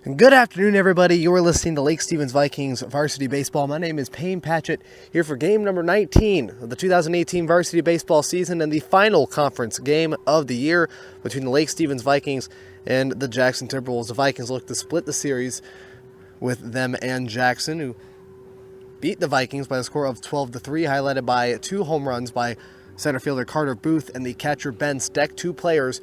Good afternoon, everybody. You're listening to Lake Stevens Vikings Varsity Baseball. My name is Payne Patchett, here for game number 19 of the 2018 Varsity Baseball season and the final conference game of the year between the Lake Stevens Vikings and the Jackson Timberwolves. The Vikings look to split the series with them and Jackson, who beat the Vikings by a score of 12-3, highlighted by 2 home runs by center fielder Carter Booth and the catcher Ben Steck, 2 players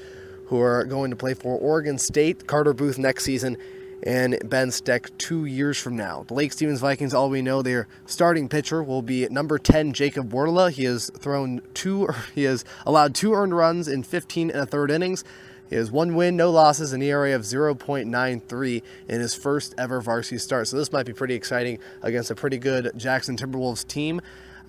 who are going to play for Oregon State. Carter Booth next season and Ben Steck 2 years from now. The Lake Stevens Vikings, all we know, their starting pitcher will be number 10, Jacob Wardla. He has allowed 2 earned runs in 15 1/3 innings. He has 1 win, no losses, an ERA of 0.93 in his first ever varsity start. So this might be pretty exciting against a pretty good Jackson Timberwolves team,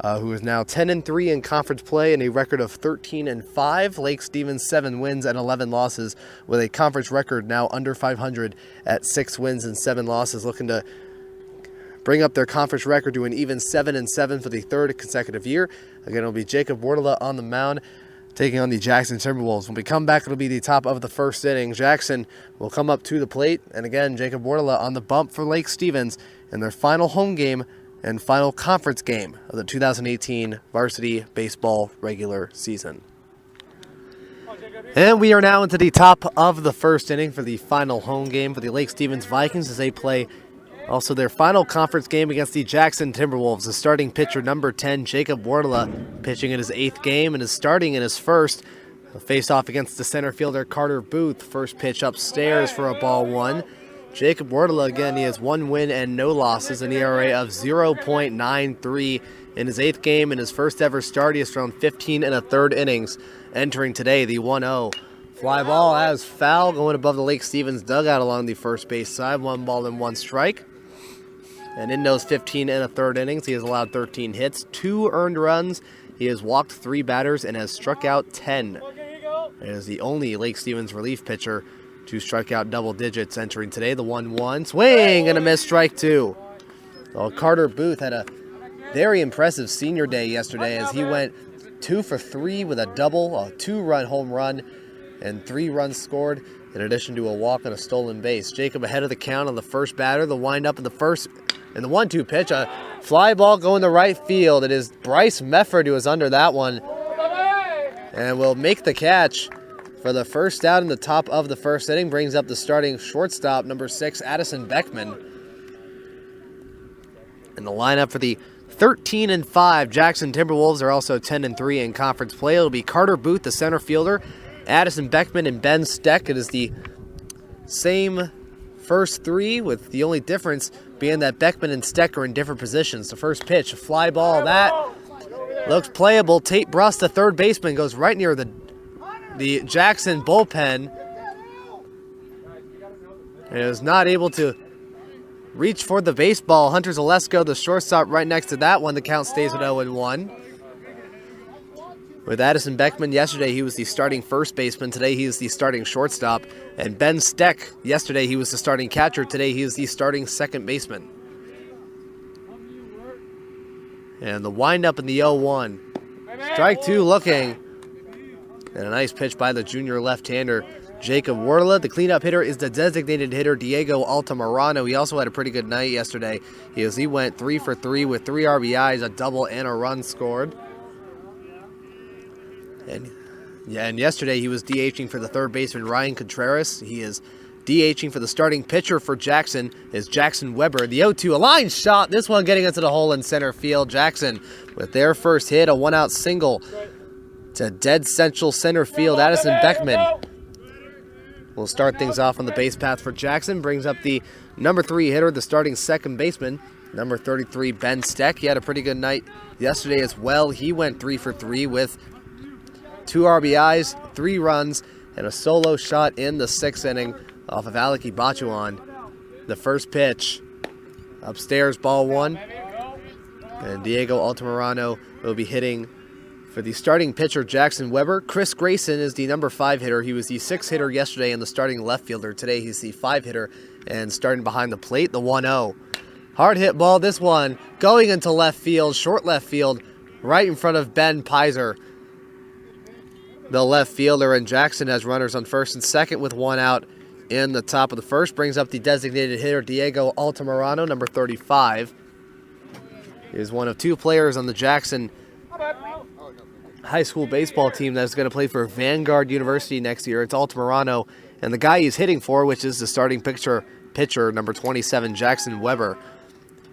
who is now 10-3 in conference play and a record of 13-5. Lake Stevens 7 wins and 11 losses, with a conference record now under 500 at 6 wins and 7 losses, looking to bring up their conference record to an even 7-7 for the 3rd consecutive year. Again, it'll be Jacob Wardla on the mound, taking on the Jackson Timberwolves. When we come back, it'll be the top of the first inning. Jackson will come up to the plate, and again, Jacob Wardla on the bump for Lake Stevens in their final home game and final conference game of the 2018 Varsity Baseball regular season. And we are now into the top of the first inning for the final home game for the Lake Stevens Vikings as they play also their final conference game against the Jackson Timberwolves. The starting pitcher, number 10, Jacob Wardla, pitching in his 8th game and is starting in his first. He'll face off against the center fielder Carter Booth. First pitch upstairs for a ball 1. Jacob Wardla, again, he has 1 win and no losses, an ERA of 0.93 in his 8th game. In his first ever start, he has thrown 15 1/3 innings. Entering today, the 1-0. Fly ball as foul, going above the Lake Stevens dugout along the first base side. 1 ball and 1 strike. And in those 15 1/3 innings, he has allowed 13 hits, 2 earned runs. He has walked 3 batters and has struck out 10. He is the only Lake Stevens relief pitcher to strike out double digits entering today. The 1-1 swing and a miss, strike 2. Well, Carter Booth had a very impressive senior day yesterday as he went 2 for 3 with a double, a 2-run home run, and 3 runs scored, in addition to a walk and a stolen base. Jacob ahead of the count on the first batter. The windup in the first, and the 1-2 pitch, a fly ball going to right field. It is Bryce Mefford who is under that one and will make the catch for the first out in the top of the first inning. Brings up the starting shortstop, number 6, Addison Beckman. And the lineup for the 13-5 Jackson Timberwolves are also 10-3 in conference play. It'll be Carter Booth, the center fielder, Addison Beckman, and Ben Steck. It is the same first 3, with the only difference being that Beckman and Steck are in different positions. The first pitch, a fly ball, that looks playable. Tate Bruss, the third baseman, goes right near the Jackson bullpen. And is not able to reach for the baseball. Hunter Zalesko, the shortstop, right next to that one. The count stays at 0-1. With Addison Beckman, yesterday he was the starting first baseman. Today he is the starting shortstop. And Ben Steck, yesterday he was the starting catcher. Today he is the starting second baseman. And the windup in the 0-1. Strike 2 looking. And a nice pitch by the junior left-hander, Jacob Wardla. The cleanup hitter is the designated hitter, Diego Altamirano. He also had a pretty good night yesterday. He went 3 for 3 with 3 RBIs, a double, and a run scored. And yesterday he was DHing for the third baseman, Ryan Contreras. He is DHing for the starting pitcher for Jackson, is Jackson Weber. The 0-2, a line shot. This one getting into the hole in center field. Jackson with their first hit, a 1-out single to dead central center field. Addison Beckman will start things off on the base path for Jackson. Brings up the number 3 hitter, the starting second baseman, number 33, Ben Steck. He had a pretty good night yesterday as well. He went 3 for 3 with 2 RBIs, 3 runs, and a solo shot in the 6th inning off of Alec Ibachuan. The first pitch, upstairs, ball 1. And Diego Altamirano will be hitting for the starting pitcher, Jackson Weber. Chris Grayson is the number 5 hitter. He was the 6th hitter yesterday and the starting left fielder. Today he's the 5 hitter and starting behind the plate, the 1-0. Hard hit ball, this one going into left field, short left field, right in front of Ben Pizer, the left fielder, and Jackson has runners on first and second with 1 out in the top of the first. Brings up the designated hitter, Diego Altamirano, number 35. He is one of two players on the Jackson high school baseball team that's going to play for Vanguard University next year. It's Altamirano, and the guy he's hitting for, which is the starting pitcher, number 27, Jackson Weber.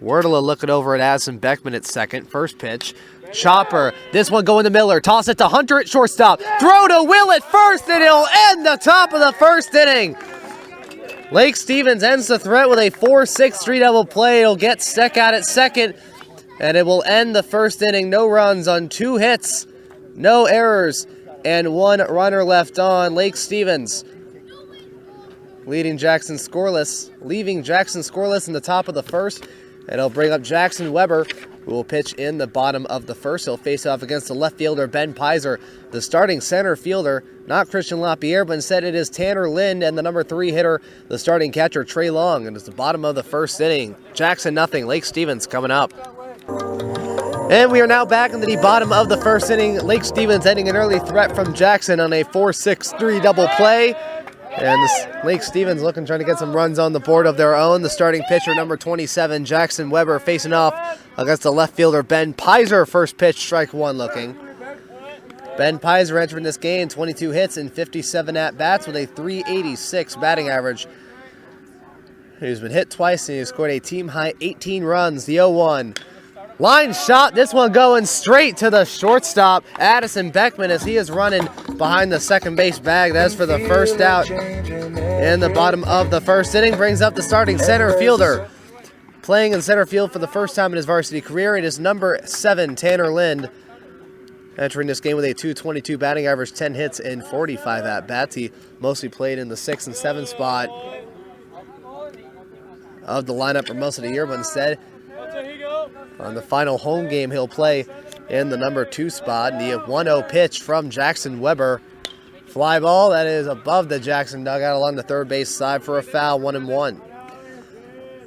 Wordla looking over at Addison Beckman at second. First pitch. Chopper. This one going to Miller. Toss it to Hunter at shortstop. Throw to Will at first, and he'll end the top of the first inning. Lake Stevens ends the threat with a 4-6-3 double play. It'll get Steck out at second, and it will end the first inning. No runs on 2 hits, no errors, and 1 runner left on. Lake Stevens leaving Jackson scoreless in the top of the first, and it'll bring up Jackson Weber, who will pitch in the bottom of the first. He'll face off against the left fielder, Ben Pizer. The starting center fielder, not Christian LaPierre, but instead it is Tanner Lind, and the number 3 hitter, the starting catcher, Trey Long. And it's the bottom of the first inning. Jackson nothing, Lake Stevens coming up. And we are now back into the bottom of the first inning. Lake Stevens ending an early threat from Jackson on a 4-6-3 double play. And Lake Stevens trying to get some runs on the board of their own. The starting pitcher, number 27, Jackson Weber, facing off against the left fielder, Ben Pizer. First pitch, strike 1 looking. Ben Pizer entering this game, 22 hits and 57 at-bats with a .386 batting average. He's been hit twice, and he scored a team-high 18 runs. The 0-1. Line shot, this one going straight to the shortstop, Addison Beckman, as he is running behind the second base bag. That's for the first out in the bottom of the first inning. Brings up the starting center fielder. Playing in center field for the first time in his varsity career, it is number 7, Tanner Lind. Entering this game with a .222 batting average, 10 hits and 45 at-bats. He mostly played in the 6 and 7 spot of the lineup for most of the year, but instead, on the final home game, he'll play in the number 2 spot. And the 1-0 pitch from Jackson Weber. Fly ball that is above the Jackson dugout along the third base side for a foul, 1-1.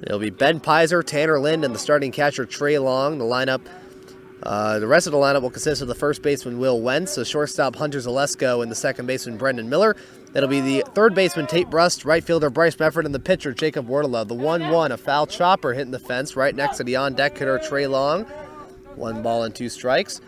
It'll be Ben Pizer, Tanner Lind, and the starting catcher Trey Long. The lineup, the rest of the lineup will consist of the first baseman Will Wentz, the shortstop Hunter Zalesko, and the second baseman Brendan Miller. That'll be the third baseman Tate Brust, right fielder Bryce Mefford, and the pitcher Jacob Wardlow. The 1-1, a foul chopper hitting the fence right next to the on-deck hitter Trey Long. 1 ball and 2 strikes.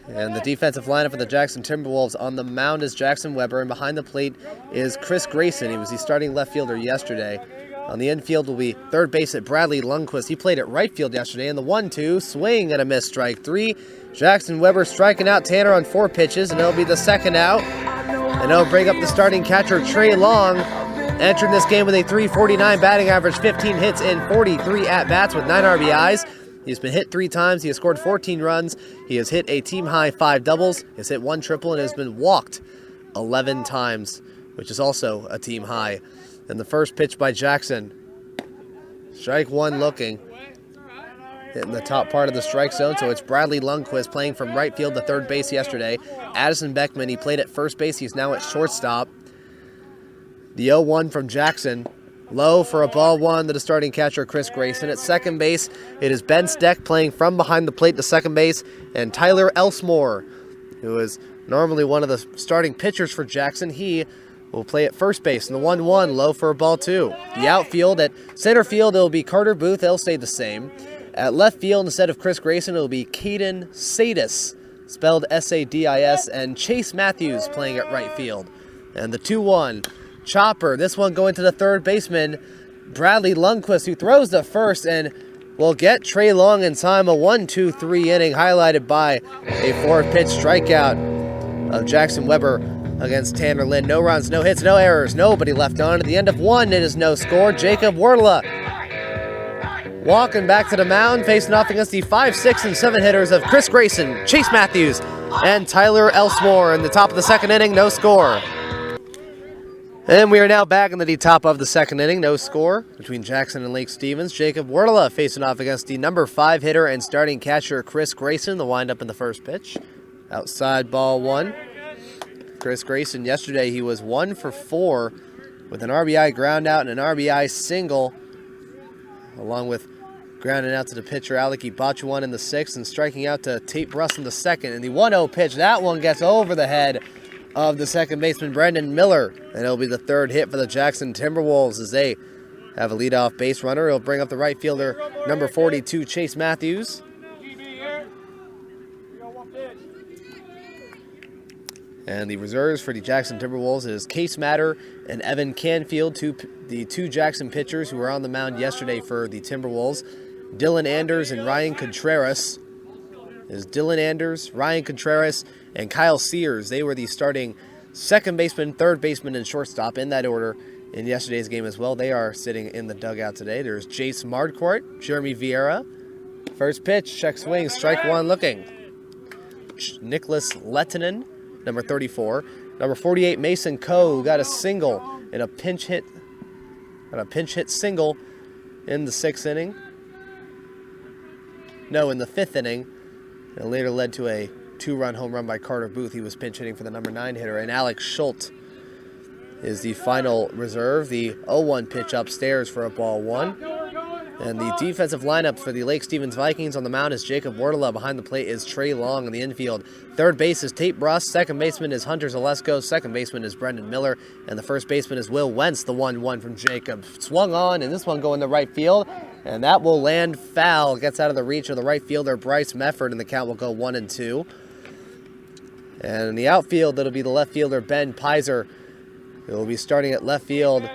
And the defensive lineup for the Jackson Timberwolves, on the mound is Jackson Weber, and behind the plate is Chris Grayson. He was the starting left fielder yesterday. On the infield will be third base at Bradley Lundquist. He played at right field yesterday. And the 1-2, swing and a miss, strike 3. Jackson Weber striking out Tanner on 4 pitches, and it'll be the second out. And it'll bring up the starting catcher Trey Long, entering this game with a .349 batting average, 15 hits and 43 at-bats with 9 RBIs. He's been hit 3 times. He has scored 14 runs. He has hit a team-high 5 doubles. He has hit 1 triple and has been walked 11 times, which is also a team high. And the first pitch by Jackson. Strike 1 looking. Hitting the top part of the strike zone, so it's Bradley Lundquist playing from right field to third base yesterday. Addison Beckman, he played at first base. He's now at shortstop. The 0-1 from Jackson. Low for a ball 1 to the starting catcher, Chris Grayson. At second base, it is Ben Steck playing from behind the plate to second base, and Tyler Elsmore, who is normally one of the starting pitchers for Jackson. He will play at first base. And the 1-1, low for a ball 2. The outfield, at center field, it will be Carter Booth. They'll stay the same. At left field, instead of Chris Grayson, it will be Caden Sadis, spelled S-A-D-I-S, and Chase Matthews playing at right field. And the 2-1, chopper. This one going to the third baseman, Bradley Lundquist, who throws the first and will get Trey Long in time. A 1-2-3 inning highlighted by a 4-pitch strikeout of Jackson Weber against Tanner Lind. No runs, no hits, no errors, nobody left on. At the end of 1, it is no score. Jacob Wardlow walking back to the mound, facing off against the 5, 6, and 7 hitters of Chris Grayson, Chase Matthews, and Tyler Elsmore. In the top of the second inning, no score. And we are now back in the top of the second inning. No score between Jackson and Lake Stevens. Jacob Wardlow facing off against the number 5 hitter and starting catcher Chris Grayson. The windup in the first pitch. Outside ball 1. Chris Grayson, yesterday he was 1 for 4 with an RBI ground out and an RBI single, along with grounding out to the pitcher Aleki Bachuan in the 6th and striking out to Tate Bruss in the 2nd. And the 1-0 pitch, that one gets over the head of the second baseman, Brendan Miller. And it'll be the third hit for the Jackson Timberwolves as they have a leadoff base runner. It'll bring up the right fielder, number 42, Chase Matthews. And the reserves for the Jackson Timberwolves is Case Matter and Evan Canfield, the two Jackson pitchers who were on the mound yesterday for the Timberwolves. Dylan Anders and Ryan Contreras. There's Dylan Anders, Ryan Contreras, and Kyle Sears. They were the starting second baseman, third baseman, and shortstop in that order in yesterday's game as well. They are sitting in the dugout today. There's Jace Marquardt, Jeremy Vieira. First pitch, check swing, strike one looking. Nicholas Lettinen, number 34. Number 48, Mason Coe, got a single in a pinch hit single in the sixth inning. No, in the fifth inning. It later led to a two-run home run by Carter Booth. He was pinch hitting for the number 9 hitter. And Alex Schultz is the final reserve. The 0-1 pitch upstairs for a ball one. And the defensive lineup for the Lake Stevens Vikings: on the mound is Jacob Wardela. Behind the plate is Trey Long. In the infield, third base is Tate Bruss. Second baseman is Hunter Zalesko. Second baseman is Brendan Miller. And the first baseman is Will Wentz. The 1-1 from Jacob. Swung on, and this one going to right field. And that will land foul. Gets out of the reach of the right fielder, Bryce Mefford, and the count will go 1-2. And in the outfield, it'll be the left fielder, Ben Pizer. It will be starting at left field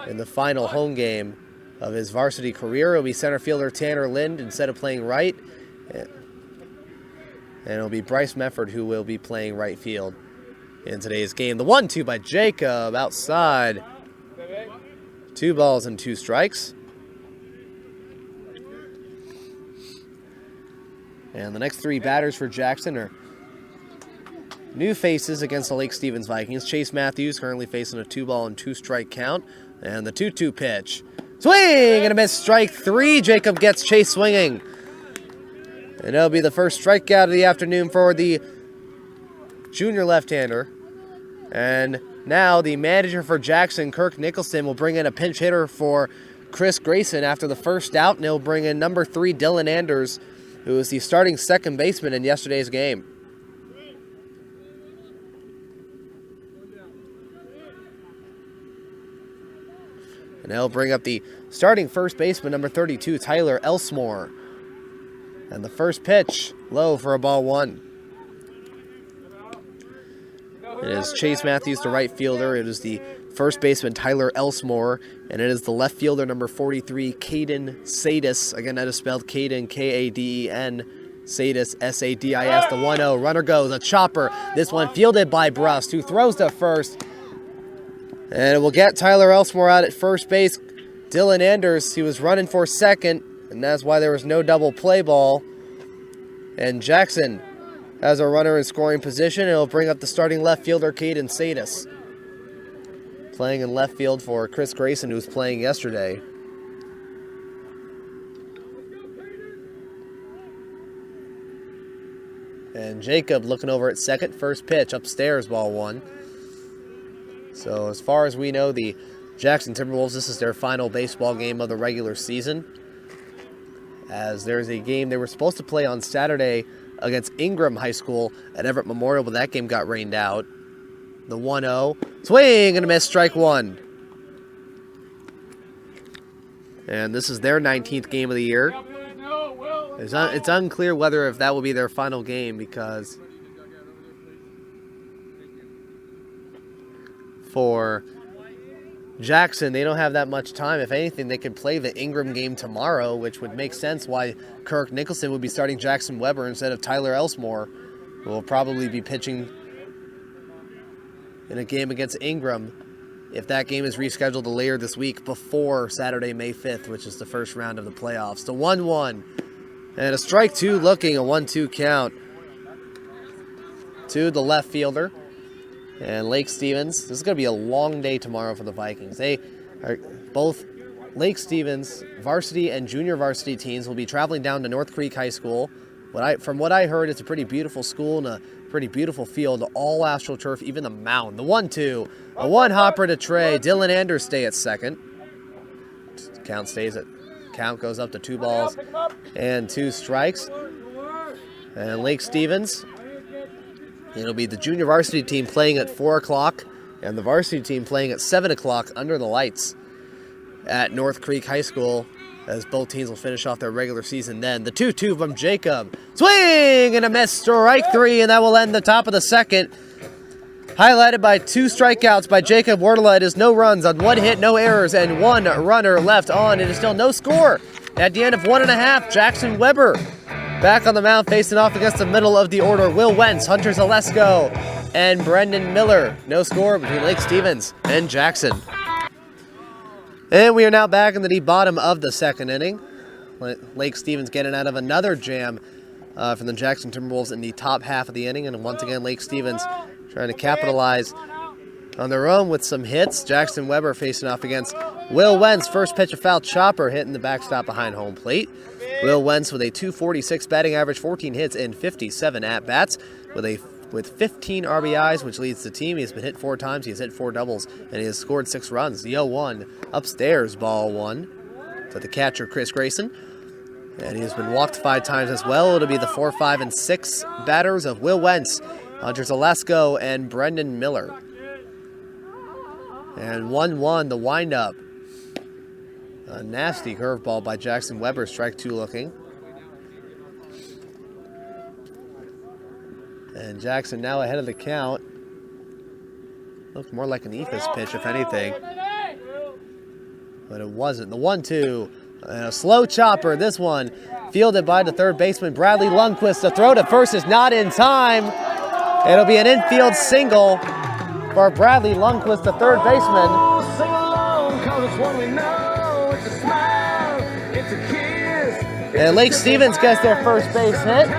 in the final home game of his varsity career. It'll be center fielder Tanner Lind instead of playing right. And it'll be Bryce Mefford who will be playing right field in today's game. The 1-2 by Jacob outside. 2 balls and 2 strikes. And the next 3 batters for Jackson are new faces against the Lake Stevens Vikings. Chase Matthews currently facing a 2-ball and 2-strike count. And the 2-2 pitch. Swing and a miss, strike 3. Jacob gets Chase swinging. And that'll be the first strikeout of the afternoon for the junior left-hander. And now the manager for Jackson, Kirk Nicholson, will bring in a pinch hitter for Chris Grayson after the first out. And he'll bring in number 3, Dylan Anders, who is the starting second baseman in yesterday's game. And he'll bring up the starting first baseman, number 32, Tyler Elsmore. And the first pitch, low for a ball one. It is Chase Matthews, the right fielder. It is the first baseman, Tyler Elsmore. And it is the left fielder, number 43, Caden Sadis. Again, that is spelled Caden, K-A-D-E-N. Sadis, S-A-D-I-S. The 1-0. Runner goes, a chopper. This one fielded by Brust, who throws to first. And it will get Tyler Elsmore out at first base. Dylan Anders, he was running for second, and that's why there was no double play ball. And Jackson has a runner in scoring position, and it'll bring up the starting left fielder, Caden Sadis. Playing in left field for Chris Grayson, who was playing yesterday. And Jacob looking over at second. First pitch, upstairs, ball one. So as far as we know, the Jackson Timberwolves, this is their final baseball game of the regular season. As there's a game they were supposed to play on Saturday against Ingram High School at Everett Memorial, but that game got rained out. The 1-0. Swing and a miss, strike one. And this is their 19th game of the year. It's unclear whether if that will be their final game, because for Jackson, they don't have that much time. If anything, they could play the Ingram game tomorrow, which would make sense why Kirk Nicholson would be starting Jackson Weber instead of Tyler Elsmore, who will probably be pitching in a game against Ingram if that game is rescheduled to later this week before Saturday, May 5th, which is the first round of the playoffs. The 1-1. And a strike 2 looking, a 1-2 count to the left fielder. And Lake Stevens, this is going to be a long day tomorrow for the Vikings. They are both Lake Stevens varsity and junior varsity teams will be traveling down to North Creek High School. From what I heard, it's a pretty beautiful school and a pretty beautiful field. All AstroTurf, even the mound. The 1-2, a one-hopper to Trey. Dylan Anders stay at second. Count goes up to 2 balls and 2 strikes. And Lake Stevens It'll be the junior varsity team playing at 4 o'clock and the varsity team playing at 7 o'clock under the lights at North Creek High School, as both teams will finish off their regular season then. The 2-2 from Jacob. Swing and a miss, strike 3, and that will end the top of the second. Highlighted by 2 strikeouts by Jacob Wardla. It is no runs on 1 hit, no errors, and 1 runner left on. It is still no score. At the end of 1.5, Jackson Weber back on the mound, facing off against the middle of the order. Will Wentz, Hunter Zalesko, and Brendan Miller. No score between Lake Stevens and Jackson. And we are now back into the bottom of the second inning. Lake Stevens getting out of another jam from the Jackson Timberwolves in the top half of the inning. And once again, Lake Stevens trying to capitalize on their own with some hits. Jackson Weber facing off against Will Wentz. First pitch, a foul chopper hitting the backstop behind home plate. Will Wentz with a .246 batting average, 14 hits and 57 at-bats with 15 RBIs, which leads the team. He has been hit 4 times. He has hit 4 doubles, and he has scored 6 runs. The 0-1 upstairs, ball 1 to the catcher, Chris Grayson. And he has been walked 5 times as well. It'll be the 4, 5, and 6 batters of Will Wentz, Hunter Zalesko, and Brendan Miller. And 1-1, the windup. A nasty curveball by Jackson Weber, strike 2 looking. And Jackson now ahead of the count. Looked more like an Ephus pitch, if anything. But it wasn't. The 1-2. And a slow chopper. This one fielded by the third baseman, Bradley Lundquist. The throw to first is not in time. It'll be an infield single for Bradley Lundquist, the third baseman. And Lake Stevens gets their first base hit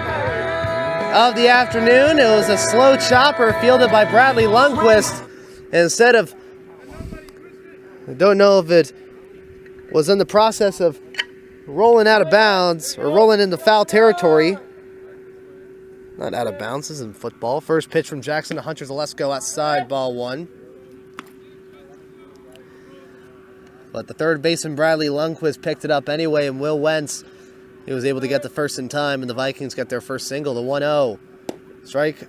of the afternoon. It was a slow chopper fielded by Bradley Lundquist. Instead of, I don't know if it was in the process of rolling out of bounds or rolling into foul territory. Not out of bounds, this isn't football. First pitch from Jackson to Hunter Zalesko outside, ball 1. But the third baseman, Bradley Lundquist, picked it up anyway, and Will Wentz, he was able to get the first in time, and the Vikings get their first single, the 1-0. Strike,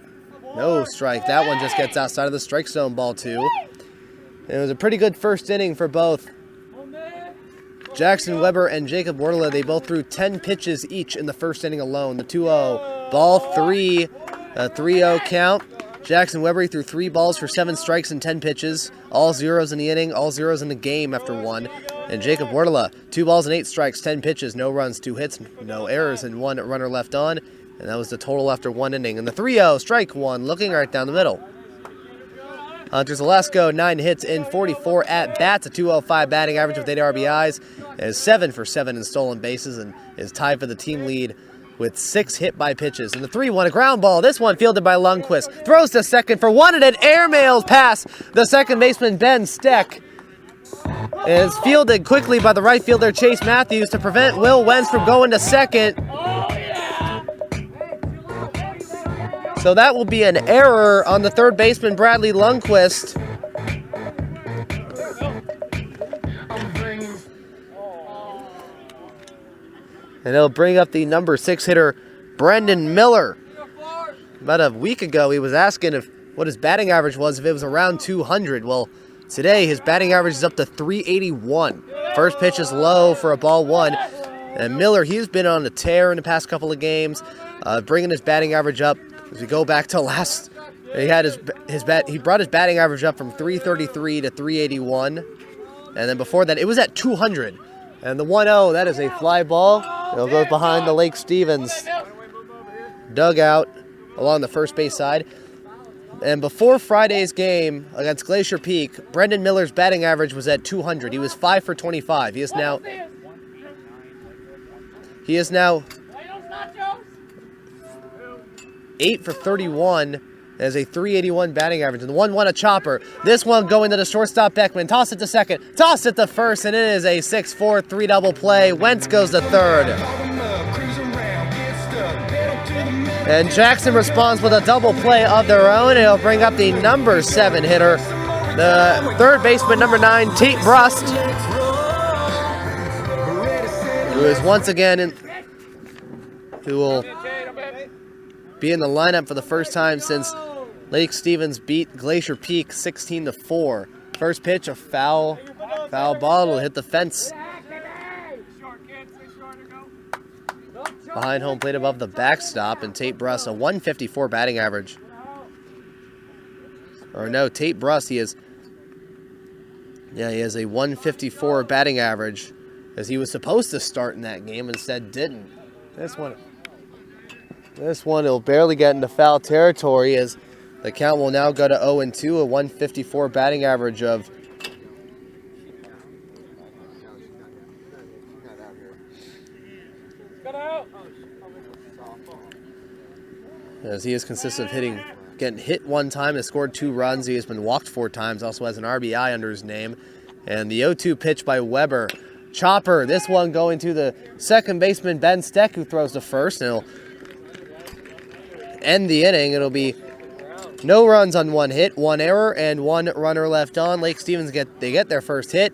no strike. That one just gets outside of the strike zone, ball 2. And it was a pretty good first inning for both Jackson Weber and Jacob Wardla. They both threw 10 pitches each in the first inning alone. The 2-0, ball 3, a 3-0 count. Jackson Weber, he threw 3 balls for 7 strikes and 10 pitches. All zeros in the inning, all zeros in the game after 1. And Jacob Wardla, 2 balls and 8 strikes, 10 pitches, no runs, 2 hits, no errors, and 1 runner left on. And that was the total after 1 inning. And the 3-0, strike 1, looking right down the middle. Hunter Zalesko, 9 hits in 44 at-bats, a .205 batting average with 8 RBIs, and is 7 for 7 in stolen bases, and is tied for the team lead with 6 hit-by pitches. And the 3-1, a ground ball. This one fielded by Lundquist. Throws to second for 1, and it airmails past the second baseman, Ben Steck. And is fielded quickly by the right fielder, Chase Matthews, to prevent Will Wentz from going to second. So that will be an error on the third baseman, Bradley Lundquist. And it'll bring up the number 6 hitter, Brendan Miller. About a week ago, he was asking what his batting average was if it was around 200. Well, today his batting average is up to 381. First pitch is low for a ball 1. And Miller, he's been on a tear in the past couple of games, bringing his batting average up. As we go back to last, he had he brought his batting average up from 333 to 381, and then before that it was at 200. And the 1-0, that is a fly ball. It'll go behind the Lake Stevens dugout along the first base side. And before Friday's game against Glacier Peak, Brendan Miller's batting average was at 200. He was 5 for 25. He is now 8 for 31 as a 381 batting average. And the 1-1, a chopper. This one going to the shortstop, Beckman. Toss it to second. Toss it to first, and it is a 6-4 3-double play. Wentz goes to third. And Jackson responds with a double play of their own. It'll bring up the number 7 hitter, the third baseman, number 9, Tate Brust, who is once again who will be in the lineup for the first time since Lake Stevens beat Glacier Peak 16-4. First pitch, a foul ball. It'll hit the fence. Behind home plate above the backstop, and Tate Bruss, a 154 batting average. Or no, Tate Bruss, he has a 154 batting average, as he was supposed to start in that game, instead didn't. This one will barely get into foul territory, as the count will now go to 0-2, a 154 batting average of as he is consistent of getting hit one time, has scored 2 runs. He has been walked 4 times, also has an RBI under his name. And the 0-2 pitch by Weber. Chopper, this one going to the second baseman, Ben Steck, who throws to first. And it'll end the inning. It'll be no runs on 1 hit, 1 error, and 1 runner left on. Lake Stevens get their first hit,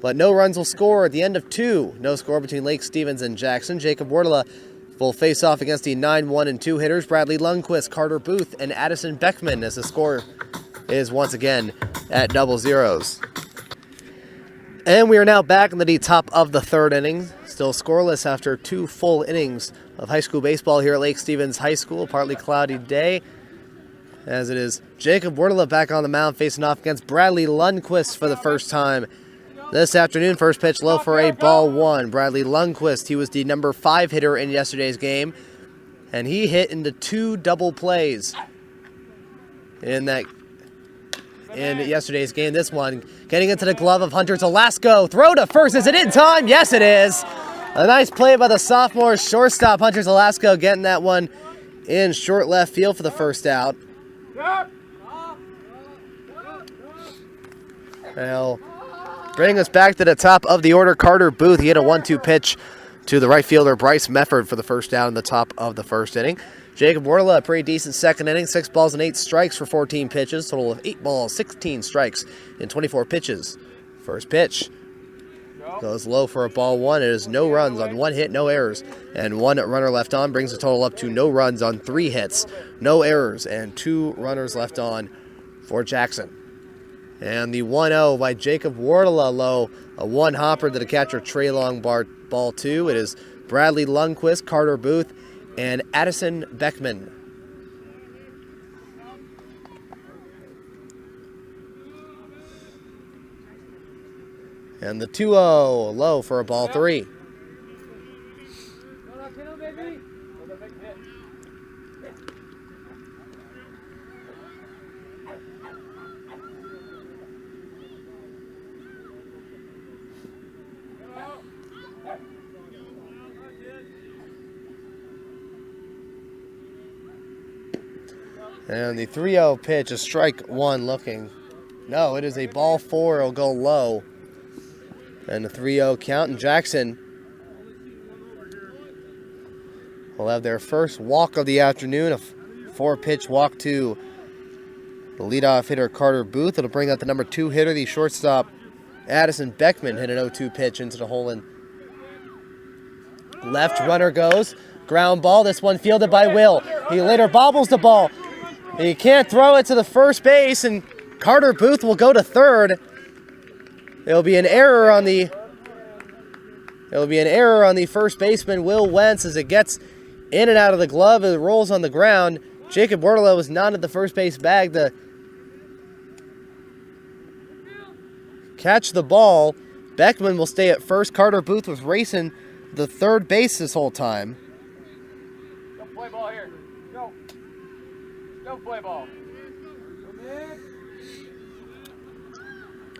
but no runs will score at the end of 2. No score between Lake Stevens and Jackson. Jacob Wardla will face off against the 9-1 and 2 hitters, Bradley Lundquist, Carter Booth, and Addison Beckman, as the score is once again at double zeros. And we are now back in the top of the 3rd inning, still scoreless after 2 full innings of high school baseball here at Lake Stevens High School. Partly cloudy day, as it is Jacob Wardla back on the mound facing off against Bradley Lundquist for the first time this afternoon. First pitch low for a ball 1. Bradley Lundquist, he was the number 5 hitter in yesterday's game, and he hit into 2 double plays in yesterday's game. This one getting into the glove of Hunter Zelasco. Throw to first. Is it in time? Yes, it is. A nice play by the sophomore shortstop, Hunter Zelasco, getting that one in short left field for the first out. Now, bringing us back to the top of the order, Carter Booth. He hit a 1-2 pitch to the right fielder, Bryce Mefford, for the first down in the top of the 1st inning. Jacob Wardla, a pretty decent 2nd inning, 6 balls and 8 strikes for 14 pitches, total of 8 balls, 16 strikes in 24 pitches. First pitch goes low for a ball 1. It is no runs on 1 hit, no errors, and 1 runner left on, brings the total up to no runs on 3 hits, no errors, and 2 runners left on for Jackson. And the 1-0 by Jacob Wardla low, a 1-hopper to the catcher, Trey Long, ball 2. It is Bradley Lundquist, Carter Booth, and Addison Beckman. And the 2-0 low for a ball 3. And the 3-0 pitch, a strike 1 looking. No, it is a ball 4. It'll go low. And the 3-0 count. And Jackson will have their first walk of the afternoon. A 4-pitch walk to the leadoff hitter, Carter Booth. It'll bring out the number 2 hitter, the shortstop, Addison Beckman. Hit an 0-2 pitch into the hole in left. Runner goes. Ground ball. This one fielded by Will. He later bobbles the ball. He can't throw it to the first base, and Carter Booth will go to 3rd. There'll be an error on the first baseman, Will Wentz, as it gets in and out of the glove. It rolls on the ground. Jacob Wardla was not at the first base bag to catch the ball. Beckman will stay at first. Carter Booth was racing the 3rd base this whole time. Don't play ball here. Go. Don't play ball.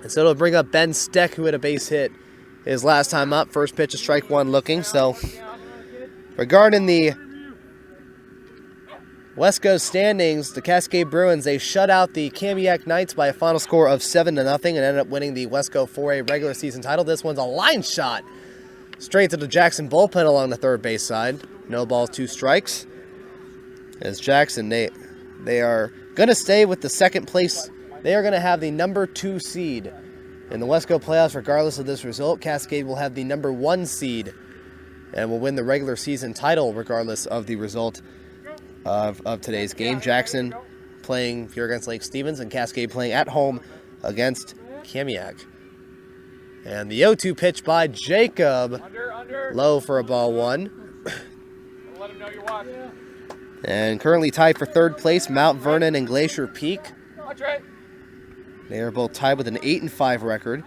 And so it'll bring up Ben Steck, who had a base hit his last time up. First pitch, a strike 1 looking. So regarding the West Coast standings, the Cascade Bruins, they shut out the Kamiak Knights by a final score of 7-0 and ended up winning the West Coast 4A regular season title. This one's a line shot straight to the Jackson bullpen along the 3rd base side. No balls, 2 strikes. As Jackson, they are going to stay with the 2nd place. They are going to have the number 2 seed in the West Coast playoffs regardless of this result. Cascade will have the number 1 seed and will win the regular season title regardless of the result of today's game. Jackson playing here against Lake Stevens, and Cascade playing at home against Kamiak. And the 0-2 pitch by Jacob. Low for a ball one. Let him know you're watching. And currently tied for third place, Mount Vernon and Glacier Peak. Watch right. They are both tied with an 8-5 record,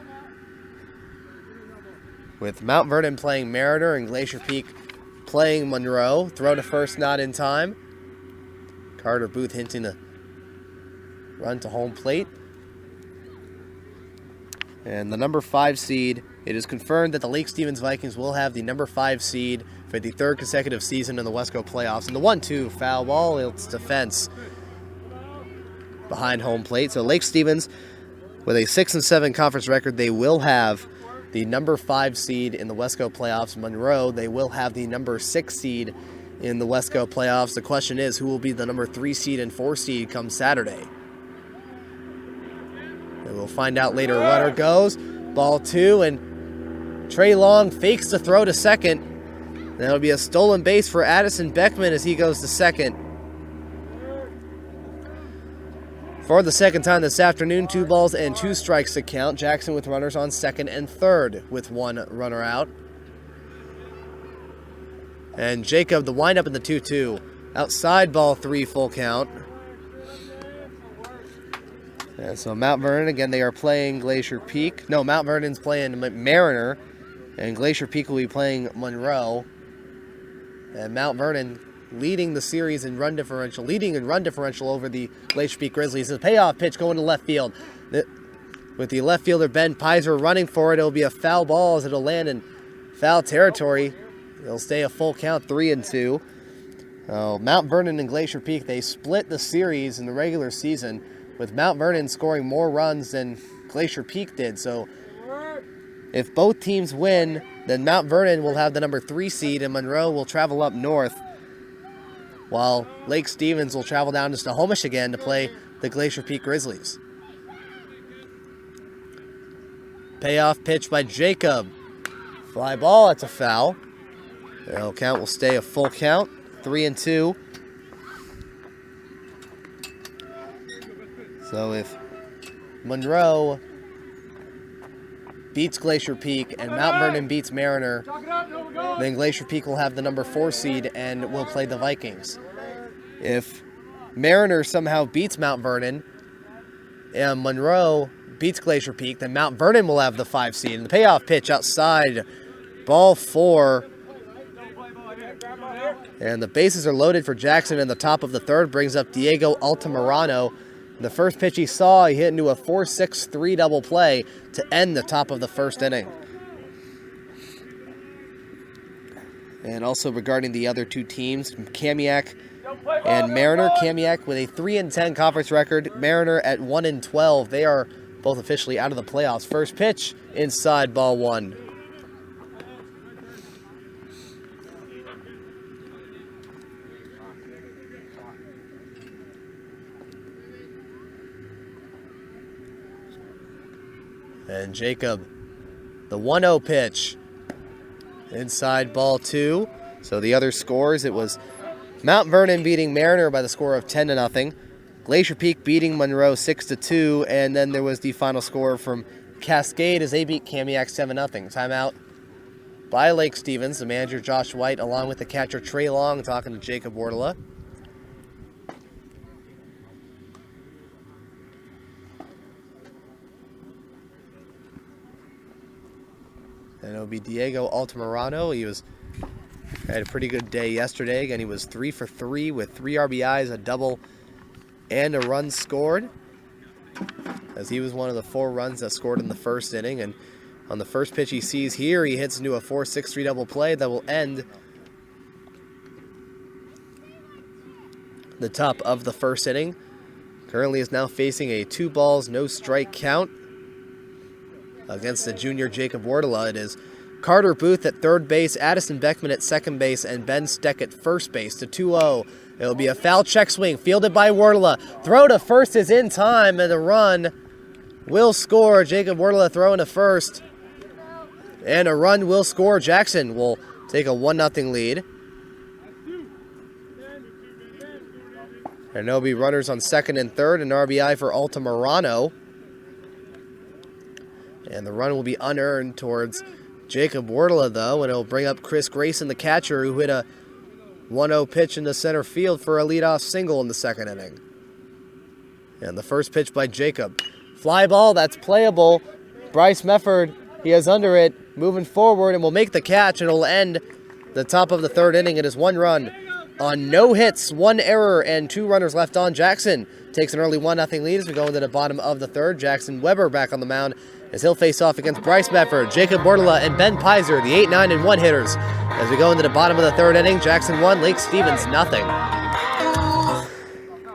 with Mount Vernon playing Mariner and Glacier Peak playing Monroe. Throw to first, not in time. Carter Booth hinting a run to home plate. And the number 5 seed, it is confirmed that the Lake Stevens Vikings will have the number 5 seed for the third consecutive season in the Wesco playoffs. And the 1-2 foul ball, it's defense behind home plate. So Lake Stevens, with a 6-7 conference record, they will have the number 5 seed in the Wesco playoffs. Monroe, they will have the number 6 seed in the Wesco playoffs. The question is, who will be the number 3 seed and 4 seed come Saturday? And we'll find out later. Runner goes, ball 2, and Trey Long fakes the throw to second. That'll be a stolen base for Addison Beckman as he goes to second. For the second time this afternoon, 2 balls and 2 strikes to count. Jackson with runners on second and third with 1 runner out. And Jacob, the windup in the 2-2. Outside ball 3, full count. And so Mount Vernon, again, they are playing Glacier Peak. No, Mount Vernon's playing Mariner, and Glacier Peak will be playing Monroe. And Mount Vernon leading the series in run differential, over the Glacier Peak Grizzlies. The payoff pitch going to left field. With the left fielder Ben Pizer running for it, it'll be a foul ball as it'll land in foul territory. It'll stay a full count, 3-2. Mount Vernon and Glacier Peak, they split the series in the regular season, with Mount Vernon scoring more runs than Glacier Peak did. So if both teams win, then Mount Vernon will have the number 3 seed and Monroe will travel up north, while Lake Stevens will travel down to Snohomish again to play the Glacier Peak Grizzlies. Payoff pitch by Jacob. Fly ball, that's a foul. The count will stay a full count, 3-2. So if Monroe beats Glacier Peak and Mount Vernon beats Mariner, then Glacier Peak will have the number 4 seed and will play the Vikings. If Mariner somehow beats Mount Vernon and Monroe beats Glacier Peak, then Mount Vernon will have the 5 seed. And the payoff pitch outside, ball 4. And the bases are loaded for Jackson in the top of the third, brings up Diego Altamirano. The first pitch he saw, he hit into a 4-6-3 double play to end the top of the first inning. And also regarding the other 2 teams, Kamiak and Mariner. Kamiak with a 3-10 conference record, Mariner at 1-12. They are both officially out of the playoffs. First pitch, inside, ball 1. And Jacob, the 1-0 pitch. Inside, ball 2. So the other scores, it was Mount Vernon beating Mariner by the score of 10-0. Glacier Peak beating Monroe 6-2. And then there was the final score from Cascade as they beat Kamiak 7-0. Timeout by Lake Stevens. The manager, Josh White, along with the catcher, Trey Long, talking to Jacob Wardela. And it'll be Diego Altamirano. He had a pretty good day yesterday. Again, he was 3 for 3 with 3 RBIs, a double, and a run scored, as he was one of the 4 runs that scored in the first inning. And on the first pitch he sees here, he hits into a 4-6-3 double play that will end the top of the first inning. Currently is now facing a 2 balls, no strike count against the junior Jacob Wardela. It is Carter Booth at third base, Addison Beckman at second base, and Ben Steck at first base. To 2-0. It'll be a foul check swing, fielded by Wardela. Throw to first is in time, and the run will score. Jacob Wardela throwing to first, and a run will score. Jackson will take a 1-0 lead. And there'll be runners on second and third, an RBI for Altamirano. And the run will be unearned towards Jacob Wardla, though, and it'll bring up Chris Grayson, the catcher, who hit a 1-0 pitch into center field for a leadoff single in the second inning. And the first pitch by Jacob. Fly ball, that's playable. Bryce Mefford, he is under it, moving forward, and will make the catch, and it'll end the top of the third inning. It is 1 run on no hits, 1 error, and 2 runners left on. Jackson takes an early 1-0 lead as we go into the bottom of the third. Jackson Weber back on the mound as he'll face off against Bryce Mefford, Jacob Wardla, and Ben Pizer, the 8, 9, and 1 hitters. As we go into the bottom of the third inning, Jackson 1, Lake Stevens nothing.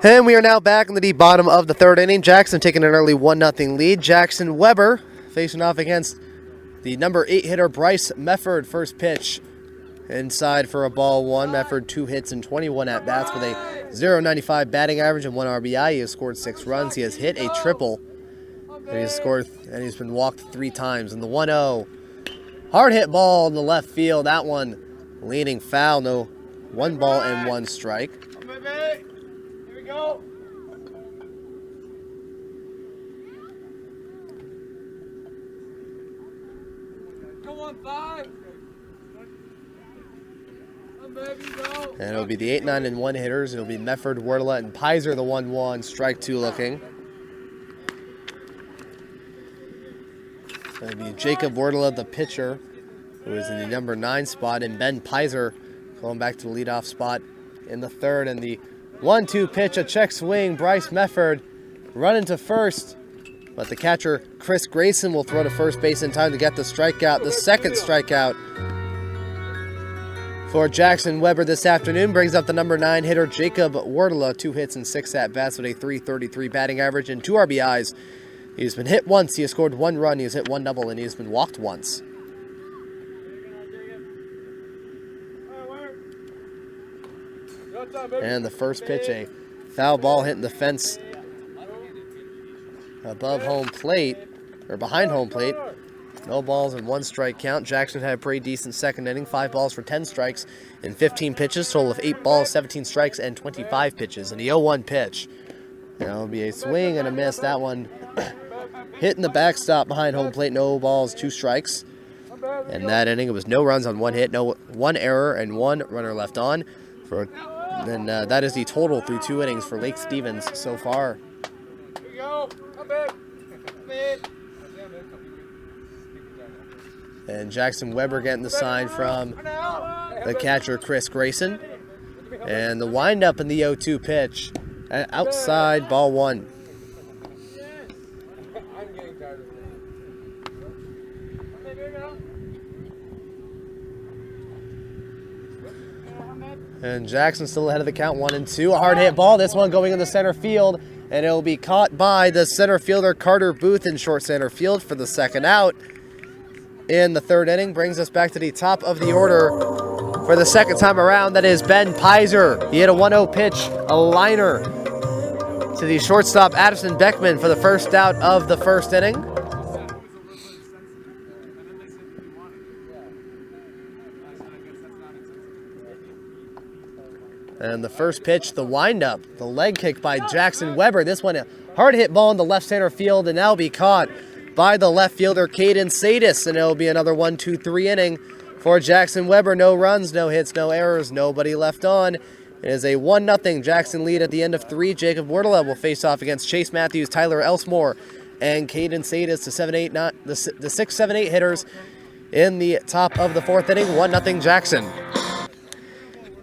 And we are now back in the deep bottom of the third inning. Jackson taking an early 1-0 lead. Jackson Weber facing off against the number 8 hitter Bryce Mefford. First pitch inside for a ball 1. Mefford 2 hits and 21 at-bats with a .095 batting average and 1 RBI. He has scored 6 runs. He has hit a triple. And he's been walked 3 times. And the 1-0. Hard hit ball in the left field. That one leaning foul. No, 1 ball and 1 strike. Here we go. Come on, 5. And it'll be the 8, 9, and 1 hitters. It'll be Mefford, Wardla, and Pizer, the 1-1. Strike 2 looking. It'll be Jacob Wardla, the pitcher, who is in the number 9 spot, and Ben Pizer going back to the leadoff spot in the third. And the 1-2 pitch, a check swing. Bryce Mefford running to first, but the catcher, Chris Grayson, will throw to first base in time to get the strikeout. The second strikeout for Jackson Weber this afternoon brings up the number 9 hitter, Jacob Wardla, 2 hits and 6 at-bats with a .333 batting average and 2 RBIs. He's been hit once, he has scored 1 run, he has hit 1 double, and he has been walked once. And the first pitch, a foul ball hitting the fence above home plate, or behind home plate. No balls and 1 strike count. Jackson had a pretty decent second inning, 5 balls for 10 strikes in 15 pitches, total of 8 balls, 17 strikes, and 25 pitches. And the 0-1 pitch. That'll be a swing and a miss. That one hitting the backstop behind home plate. No balls, 2 strikes. And that inning, it was no runs on 1 hit, 1 error, and 1 runner left on. Then that is the total through 2 innings for Lake Stevens so far. Here we go. Come back. And Jackson Weber getting the sign from the catcher, Chris Grayson. And the windup in the 0-2 pitch. Outside, ball 1. And Jackson still ahead of the count, 1-2. A hard hit ball. This one going in the center field. And it'll be caught by the center fielder, Carter Booth, in short center field for the second out. In the third inning, brings us back to the top of the order for the second time around. That is Ben Pizer. He hit a 1-0 pitch, a liner to the shortstop, Addison Beckman, for the first out of the first inning. And the first pitch, the windup, the leg kick by Jackson Weber. This one, a hard hit ball in the left center field, and that'll be caught by the left fielder, Caden Sadis. And it'll be another 1-2-3 inning for Jackson Weber. No runs, no hits, no errors, nobody left on. It is a 1-0 Jackson lead at the end of 3. Jacob Wardla will face off against Chase Matthews, Tyler Elsmore, and Caden Sadis, the 6, 7, 8 hitters in the top of the 4th inning. 1-0 Jackson.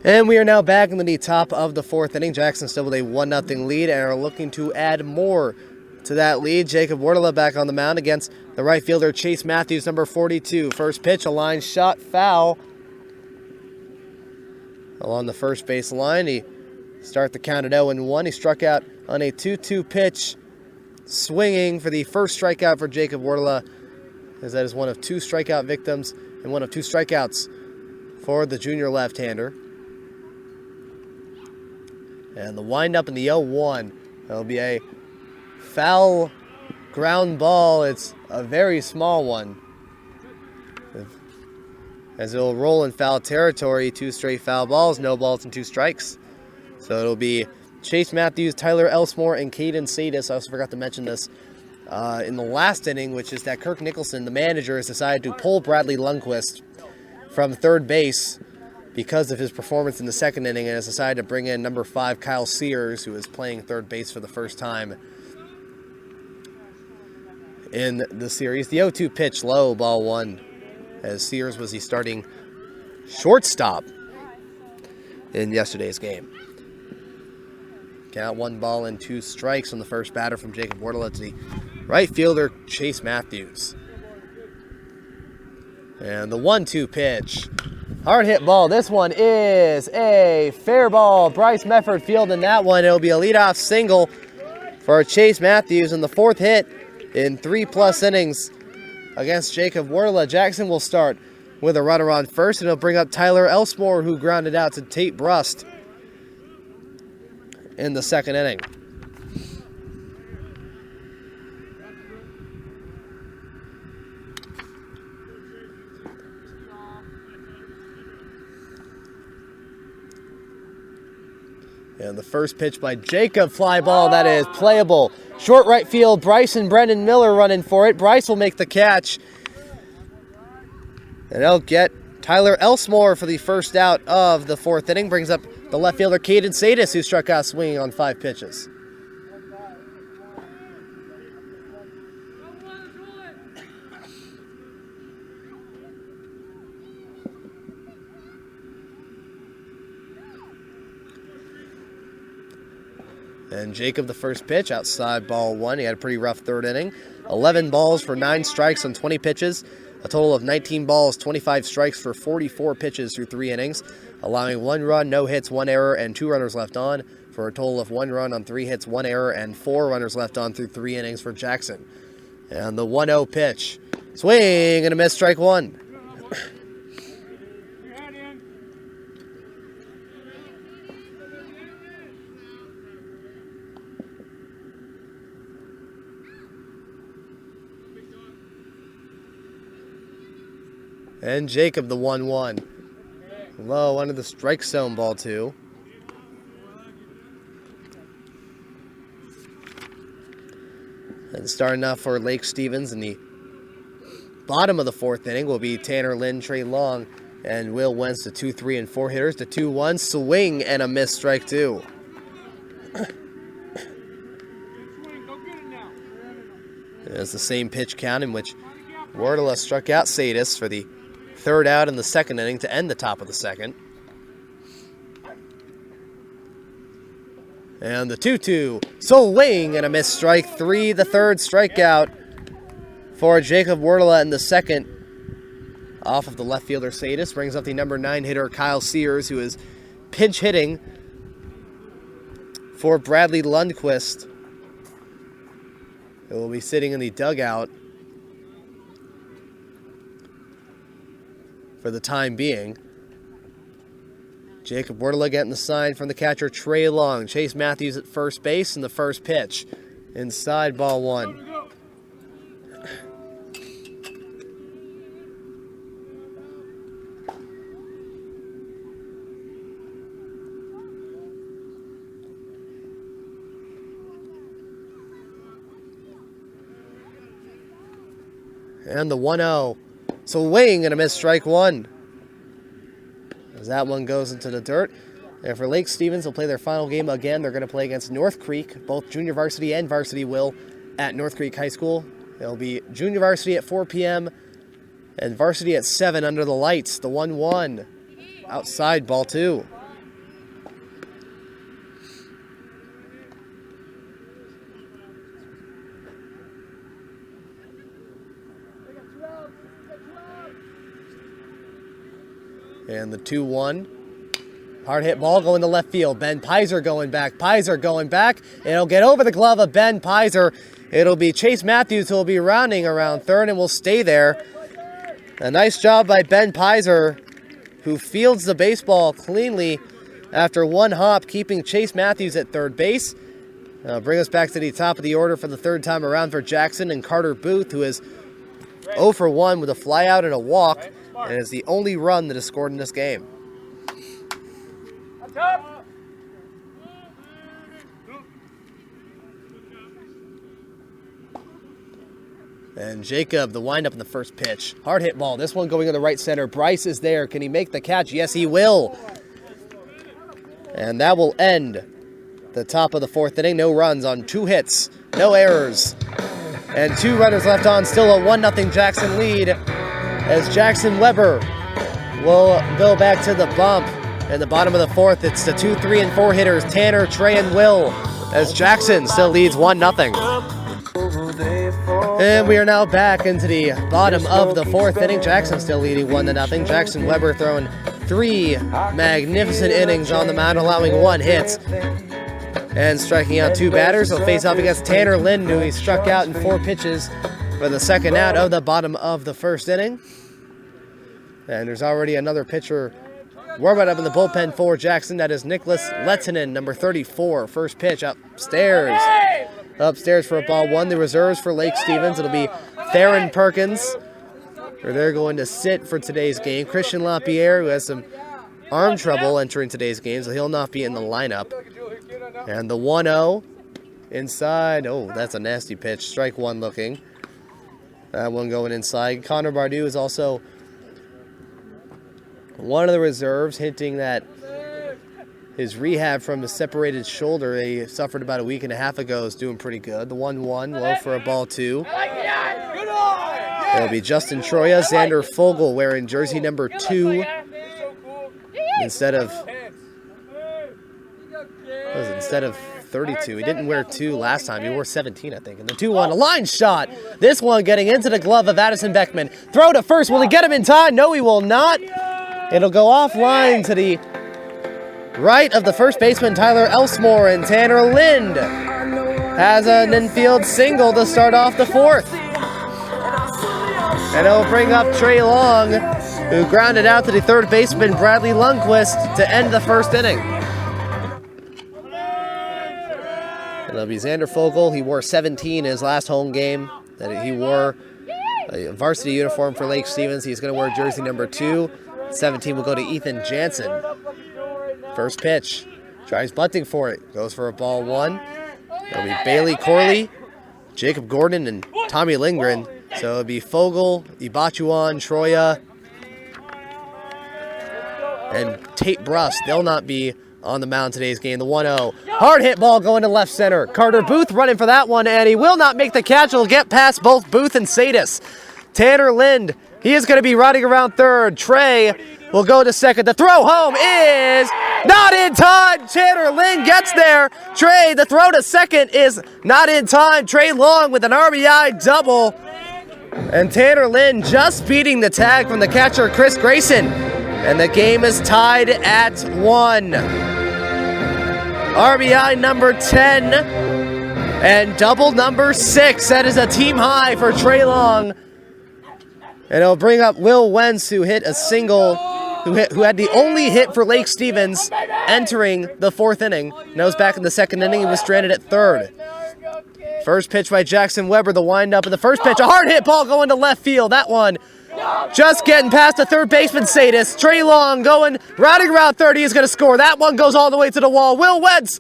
And we are now back in the top of the 4th inning. Jackson still with a 1-0 lead and are looking to add more to that lead. Jacob Wardla back on the mound against the right fielder, Chase Matthews, number 42. First pitch, a line shot, foul along the first base line. He start the count at 0-1. He struck out on a 2-2 pitch, swinging for the first strikeout for Jacob Wardla, as that is one of 2 strikeout victims and one of 2 strikeouts for the junior left-hander. And the windup in the 0-1. That'll be a foul ground ball. It's a very small one, as it'll roll in foul territory. 2 straight foul balls, no balls and 2 strikes. So it'll be Chase Matthews, Tyler Elsmore, and Caden Sadis. I also forgot to mention this in the last inning, which is that Kirk Nicholson, the manager, has decided to pull Bradley Lundquist from third base because of his performance in the second inning, and has decided to bring in number 5, Kyle Sears, who is playing third base for the first time in the series. The 0-2 pitch, low, ball 1, as Sears was the starting shortstop in yesterday's game. Count 1 ball and 2 strikes on the first batter from Jacob Wardle. It's the right fielder, Chase Matthews. And the 1-2 pitch. Hard hit ball. This one is a fair ball. Bryce Mefford fielding that one. It'll be a leadoff single for Chase Matthews in the 4th hit in 3+ innings against Jacob Wardle. Jackson will start with a runner on first, and he'll bring up Tyler Elsmore, who grounded out to Tate Brust in the second inning. And the first pitch by Jacob, fly ball, that is playable. Short right field, Bryce and Brendan Miller running for it. Bryce will make the catch. And they'll get Tyler Elsmore for the first out of the 4th inning. Brings up the left fielder, Caden Sadis, who struck out swinging on 5 pitches. And Jacob, the first pitch, outside ball 1. He had a pretty rough third inning. 11 balls for 9 strikes on 20 pitches. A total of 19 balls, 25 strikes for 44 pitches through 3 innings, allowing 1 run, no hits, 1 error, and 2 runners left on, for a total of 1 run on 3 hits, 1 error, and 4 runners left on through 3 innings for Jackson. And the 1-0 pitch. Swing and a miss, strike 1. And Jacob, the 1-1. Low under the strike zone, ball 2. And starting off for Lake Stevens in the bottom of the 4th inning will be Tanner Lynn, Trey Long, and Will Wentz, the 2, 3, and 4 hitters. The 2-1, swing and a miss, strike 2. It's the same pitch count in which Wardle struck out Sadis for the 3rd out in the 2nd inning to end the top of the 2nd. And the 2-2, swing and a miss, strike 3, the 3rd strikeout for Jacob Wardle in the 2nd. Off of the left fielder Sadis, brings up the number 9 hitter Kyle Sears, who is pinch hitting for Bradley Lundquist, who will be sitting in the dugout for the time being. Jacob Wardle getting the sign from the catcher Trey Long. Chase Matthews at first base in the first pitch. Inside, ball 1. And the 1-0. Swing and a miss, strike 1. As that one goes into the dirt. And for Lake Stevens, they'll play their final game again. They're going to play against North Creek. Both junior varsity and varsity will at North Creek High School. It'll be junior varsity at 4 p.m. and varsity at 7 under the lights. The 1-1. Outside, ball 2. And the 2-1. Hard hit ball going to left field. Ben Pizer going back. Pizer going back. It'll get over the glove of Ben Pizer. It'll be Chase Matthews who will be rounding around third and will stay there. A nice job by Ben Pizer, who fields the baseball cleanly after 1 hop, keeping Chase Matthews at third base. Bring us back to the top of the order for the 3rd time around for Jackson and Carter Booth, who is 0 for 1 with a flyout and a walk, and is the only run that is scored in this game. And Jacob, the windup in the first pitch. Hard hit ball. This one going in the right center. Bryce is there. Can he make the catch? Yes, he will. And that will end the top of the fourth inning. No runs on 2 hits. No errors. And 2 runners left on. Still a 1-0 Jackson lead as Jackson Weber will go back to the bump. In the bottom of the fourth, it's the 2, 3, and 4 hitters, Tanner, Trey, and Will, as Jackson still leads 1-0. And we are now back into the bottom of the fourth inning. Jackson still leading 1-0. Jackson Weber throwing 3 magnificent innings on the mound, allowing 1 hit. And striking out 2 batters. He'll face off against Tanner Lind, who he struck out in 4 pitches for the second out of the bottom of the first inning. And there's already another pitcher warming up in the bullpen for Jackson. That is Nicholas Lettinen, number 34. First pitch upstairs. Upstairs for a ball 1. The reserves for Lake Stevens. It'll be Theron Perkins, or they're going to sit for today's game. Christian LaPierre, who has some arm trouble entering today's game, so he'll not be in the lineup. And the 1-0 inside. Oh, that's a nasty pitch. Strike 1 looking. That one going inside. Connor Bardou is also one of the reserves, hinting that his rehab from the separated shoulder he suffered about a week and a half ago is doing pretty good. The 1-1, low for a ball 2. It'll be Justin Troya, Xander Fogel wearing jersey number 2 instead of 32. He didn't wear 2 last time. He wore 17, I think. And the 2-1, a line shot. This one getting into the glove of Addison Beckman. Throw to first. Will he get him in time? No, he will not. It'll go offline to the right of the first baseman, Tyler Elsmore, and Tanner Lind has an infield single to start off the fourth. And it'll bring up Trey Long, who grounded out to the third baseman, Bradley Lundquist, to end the first inning. It'll be Xander Fogel. He wore 17 in his last home game. That he wore a varsity uniform for Lake Stevens. He's going to wear jersey number 2. 17 will go to Ethan Jansen. First pitch. Tries bunting for it. Goes for a ball 1. It'll be Bailey Corley, Jacob Gordon, and Tommy Lindgren. So it'll be Fogel, Ibachuan, Troya, and Tate Bruss. They'll not be on the mound today's game. The 1-0. Hard hit ball going to left center. Carter Booth running for that one, and he will not make the catch. He'll get past both Booth and Sadis. Tanner Lind, he is going to be riding around third. Trey will go to second. The throw home is not in time. Tanner Lind gets there. Trey, the throw to second is not in time. Trey Long with an RBI double. And Tanner Lind just beating the tag from the catcher, Chris Grayson. And the game is tied at 1. RBI number 10 and double number 6. That is a team high for Trey Long. And it'll bring up Will Wentz, who hit a single, who had the only hit for Lake Stevens entering the fourth inning. Now he's back in the second inning. He was stranded at third. First pitch by Jackson Weber, the windup in the first pitch. A hard hit ball going to left field. That one just getting past the third baseman, Sadis. Trey Long routing around third. He is going to score. That one goes all the way to the wall. Will Wentz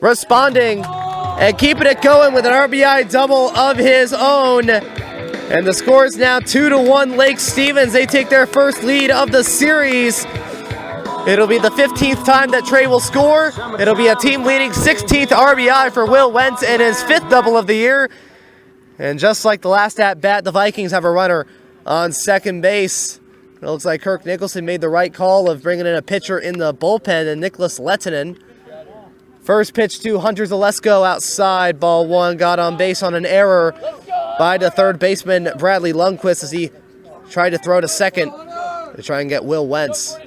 responding and keeping it going with an RBI double of his own. And the score is now 2-1 Lake Stevens. They take their first lead of the series. It'll be the 15th time that Trey will score. It'll be a team-leading 16th RBI for Will Wentz and his 5th double of the year. And just like the last at-bat, the Vikings have a runner on second base. It looks like Kirk Nicholson made the right call of bringing in a pitcher in the bullpen, and Nicholas Lettinen. First pitch to Hunter Zalesko outside. Ball 1, got on base on an error by the third baseman, Bradley Lundquist, as he tried to throw to second to try and get Will Wentz.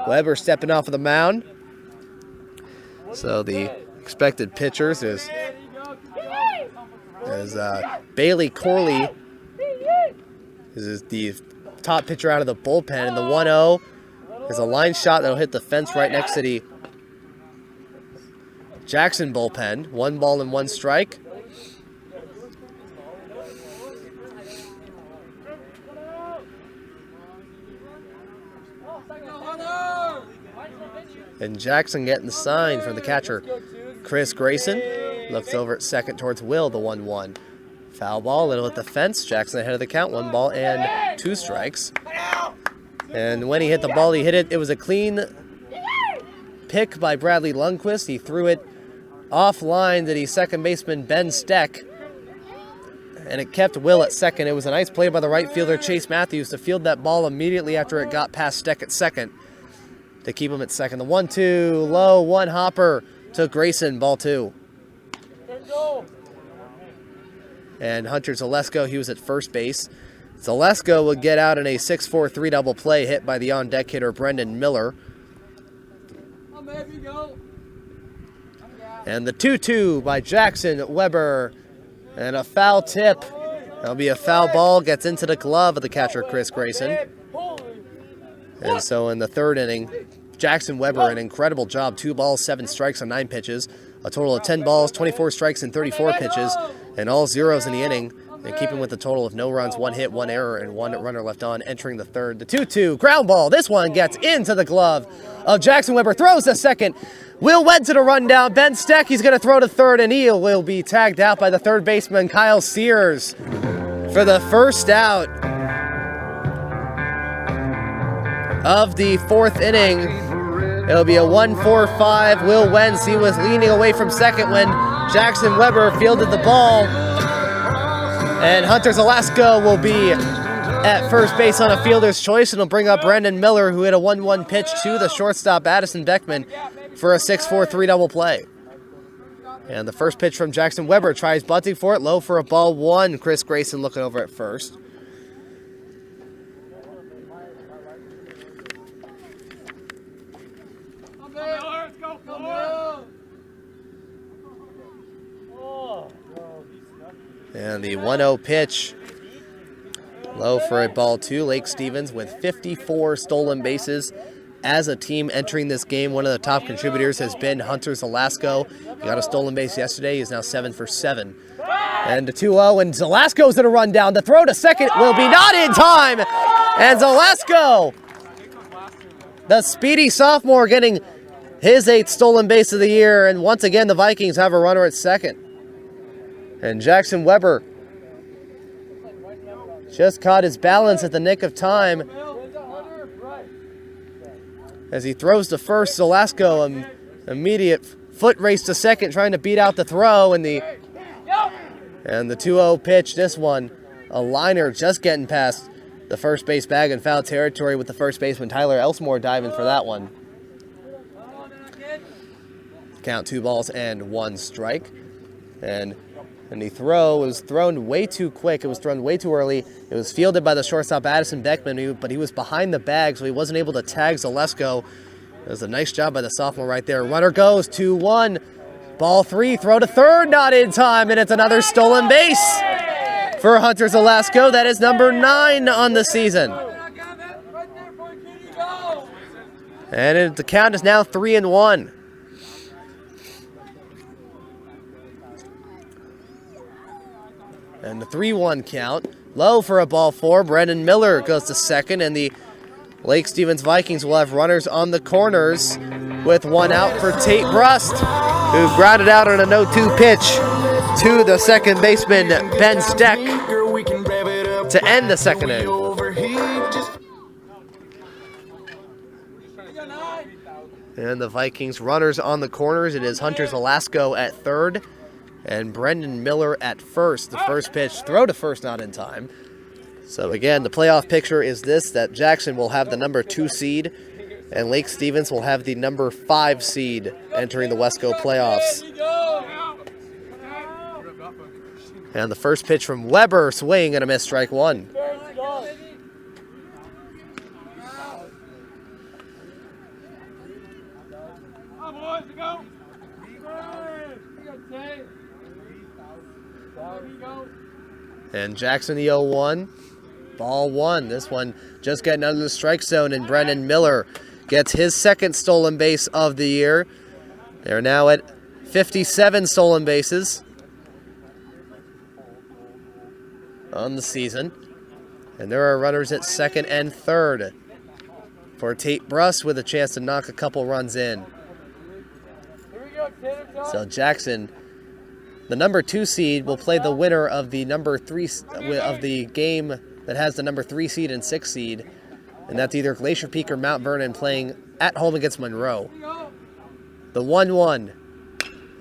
Weber stepping off of the mound. So the expected pitchers is Bailey Corley. This is the top pitcher out of the bullpen, and the 1-0 is a line shot that'll hit the fence right next to the Jackson bullpen. 1 ball and 1 strike. And Jackson getting the sign from the catcher, Chris Grayson. Looks over at second towards Will, the 1-1. Foul ball, little at the fence. Jackson ahead of the count, 1 ball and 2 strikes. And when he hit the ball, he hit it. It was a clean pick by Bradley Lundquist. He threw it offline to the second baseman, Ben Steck. And it kept Will at second. It was a nice play by the right fielder, Chase Matthews, to field that ball immediately after it got past Steck at second to keep him at second. The 1-2, low, 1 hopper to Grayson, ball 2. And Hunter Zalesko, he was at first base. Zalesko would get out in a 6-4-3 double play hit by the on-deck hitter, Brendan Miller. And the 2-2 by Jackson Weber. And a foul tip. That'll be a foul ball, gets into the glove of the catcher, Chris Grayson. And so in the third inning, Jackson Weber, an incredible job. 2 balls, 7 strikes on 9 pitches. A total of 10 balls, 24 strikes, and 34 pitches. And all zeros in the inning. And keeping with a total of no runs, 1 hit, 1 error, and 1 runner left on entering the third. The 2-2 ground ball. This one gets into the glove of Jackson Weber. Throws to second. Will Wed to the rundown. Ben Steck, he's going to throw to third, and he will be tagged out by the third baseman, Kyle Sears, for the first out of the 4th inning. It'll be a 1-4-5. Will Wentz, he was leaning away from second when Jackson Weber fielded the ball. And Hunter Zalesko will be at first base on a fielder's choice, and will bring up Brendan Miller, who hit a 1-1 pitch to the shortstop, Addison Beckman, for a 6-4-3 double play. And the first pitch from Jackson Weber, tries bunting for it, low for a ball 1. Chris Grayson looking over at first. And the 1-0 pitch, low for a ball 2. Lake Stevens with 54 stolen bases as a team entering this game. One of the top contributors has been Hunter Zalesko. He got a stolen base yesterday. He's now 7 for 7. And the 2-0, and Zalesko's going to run down. The throw to second will be not in time. And Zalesko, the speedy sophomore, getting his 8th stolen base of the year. And once again, the Vikings have a runner at second. And Jackson Weber just caught his balance at the nick of time as he throws to first. Zalesko, an immediate foot race to second, trying to beat out the throw. And the 2-0 pitch, this one, a liner just getting past the first base bag in foul territory with the first baseman Tyler Elsmore diving for that one. Count 2 balls and 1 strike. And the throw was thrown way too quick. It was thrown way too early. It was fielded by the shortstop, Addison Beckman, but he was behind the bag, so he wasn't able to tag Zalesko. It was a nice job by the sophomore right there. Runner goes 2-1. Ball 3, throw to third, not in time, and it's another stolen base for Hunter Zalesko. That is number 9 on the season. And the count is now 3-1. And the 3-1 count, low for a ball 4. Brendan Miller goes to second, and the Lake Stevens Vikings will have runners on the corners with 1 out for Tate Brust, who grounded out on a 0-2 pitch to the second baseman, Ben Steck, to end the second inning. And the Vikings runners on the corners. It is Hunter Zalesko at third and Brendan Miller at first. The first pitch, throw to first, not in time. So again, the playoff picture is this, that Jackson will have the number 2 seed and Lake Stevens will have the number 5 seed entering the Wesco playoffs. And the first pitch from Weber, swing and a miss, strike 1. And Jackson the 0-1, ball 1. This one just getting out of the strike zone, and Brendan Miller gets his second stolen base of the year. They're now at 57 stolen bases on the season. And there are runners at second and third for Tate Brust with a chance to knock a couple runs in. So Jackson The number 2 seed will play the winner of the number 3 of the game that has the number 3 seed and 6 seed, and that's either Glacier Peak or Mount Vernon playing at home against Monroe. The 1-1.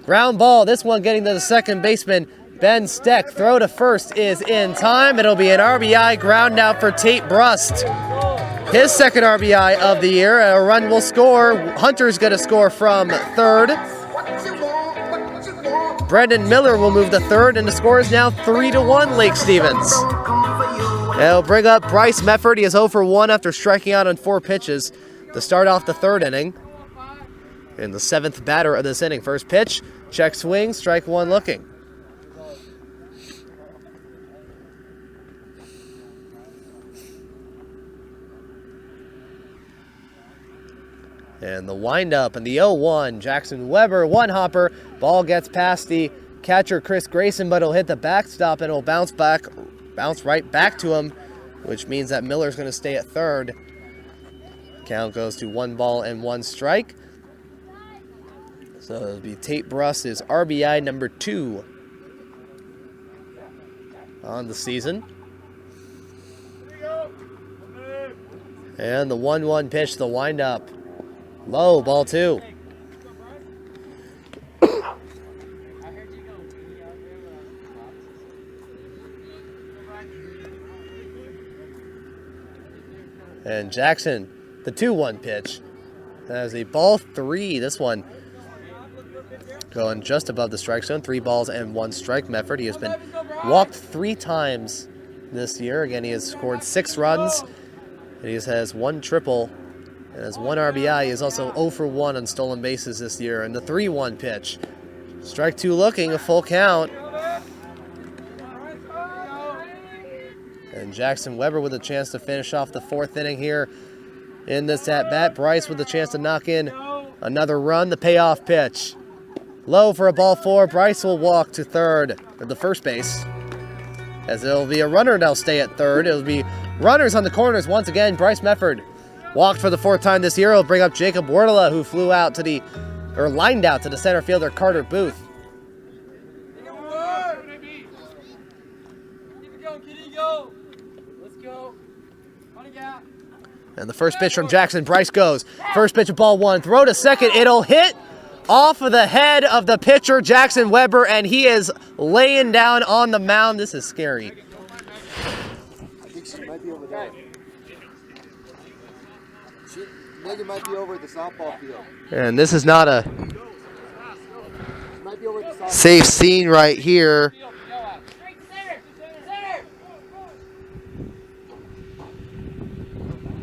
Ground ball, this one getting to the second baseman, Ben Steck. Throw to first is in time. It'll be an RBI ground out for Tate Brust. His second RBI of the year. A run will score. Hunter's going to score from third. Brendan Miller will move to third, and the score is now 3-1 Lake Stevens. It'll bring up Bryce Mefford. He is 0 for 1 after striking out on 4 pitches to start off the third inning. And the 7th batter of this inning. First pitch, check swing, strike 1 looking. And the windup and the 0-1. Jackson Weber, 1-hopper. Ball gets past the catcher Chris Grayson, but it'll hit the backstop and it'll bounce right back to him, which means that Miller's going to stay at third. Count goes to 1-1 strike. So it'll be Tate Brust's RBI number 2 on the season. And the 1-1 pitch, the windup. Low, ball 2. And Jackson, the 2-1 pitch. That is a ball 3. This one going just above the strike zone. 3 balls and 1 strike. Mefford, he has been walked 3 times this year. Again, he has scored 6 runs. He has 1 triple and has 1 RBI. He is also 0 for 1 on stolen bases this year. And the 3-1 pitch. Strike 2 looking, a full count. And Jackson Weber with a chance to finish off the 4th inning here in this at-bat. Bryce with a chance to knock in another run. The payoff pitch. Low for a ball 4. Bryce will walk to third, or the first base. As it'll be a runner that'll stay at third. It'll be runners on the corners once again. Bryce Mefford walked for the 4th time this year. It'll bring up Jacob Wardela, who lined out to the center fielder Carter Booth. And the first pitch from Jackson, Bryce goes. First pitch of ball 1, throw to second. It'll hit off of the head of the pitcher, Jackson Weber, and he is laying down on the mound. This is scary. I think she might be over there. Megan might be over at the softball field. And this is not a safe scene right here.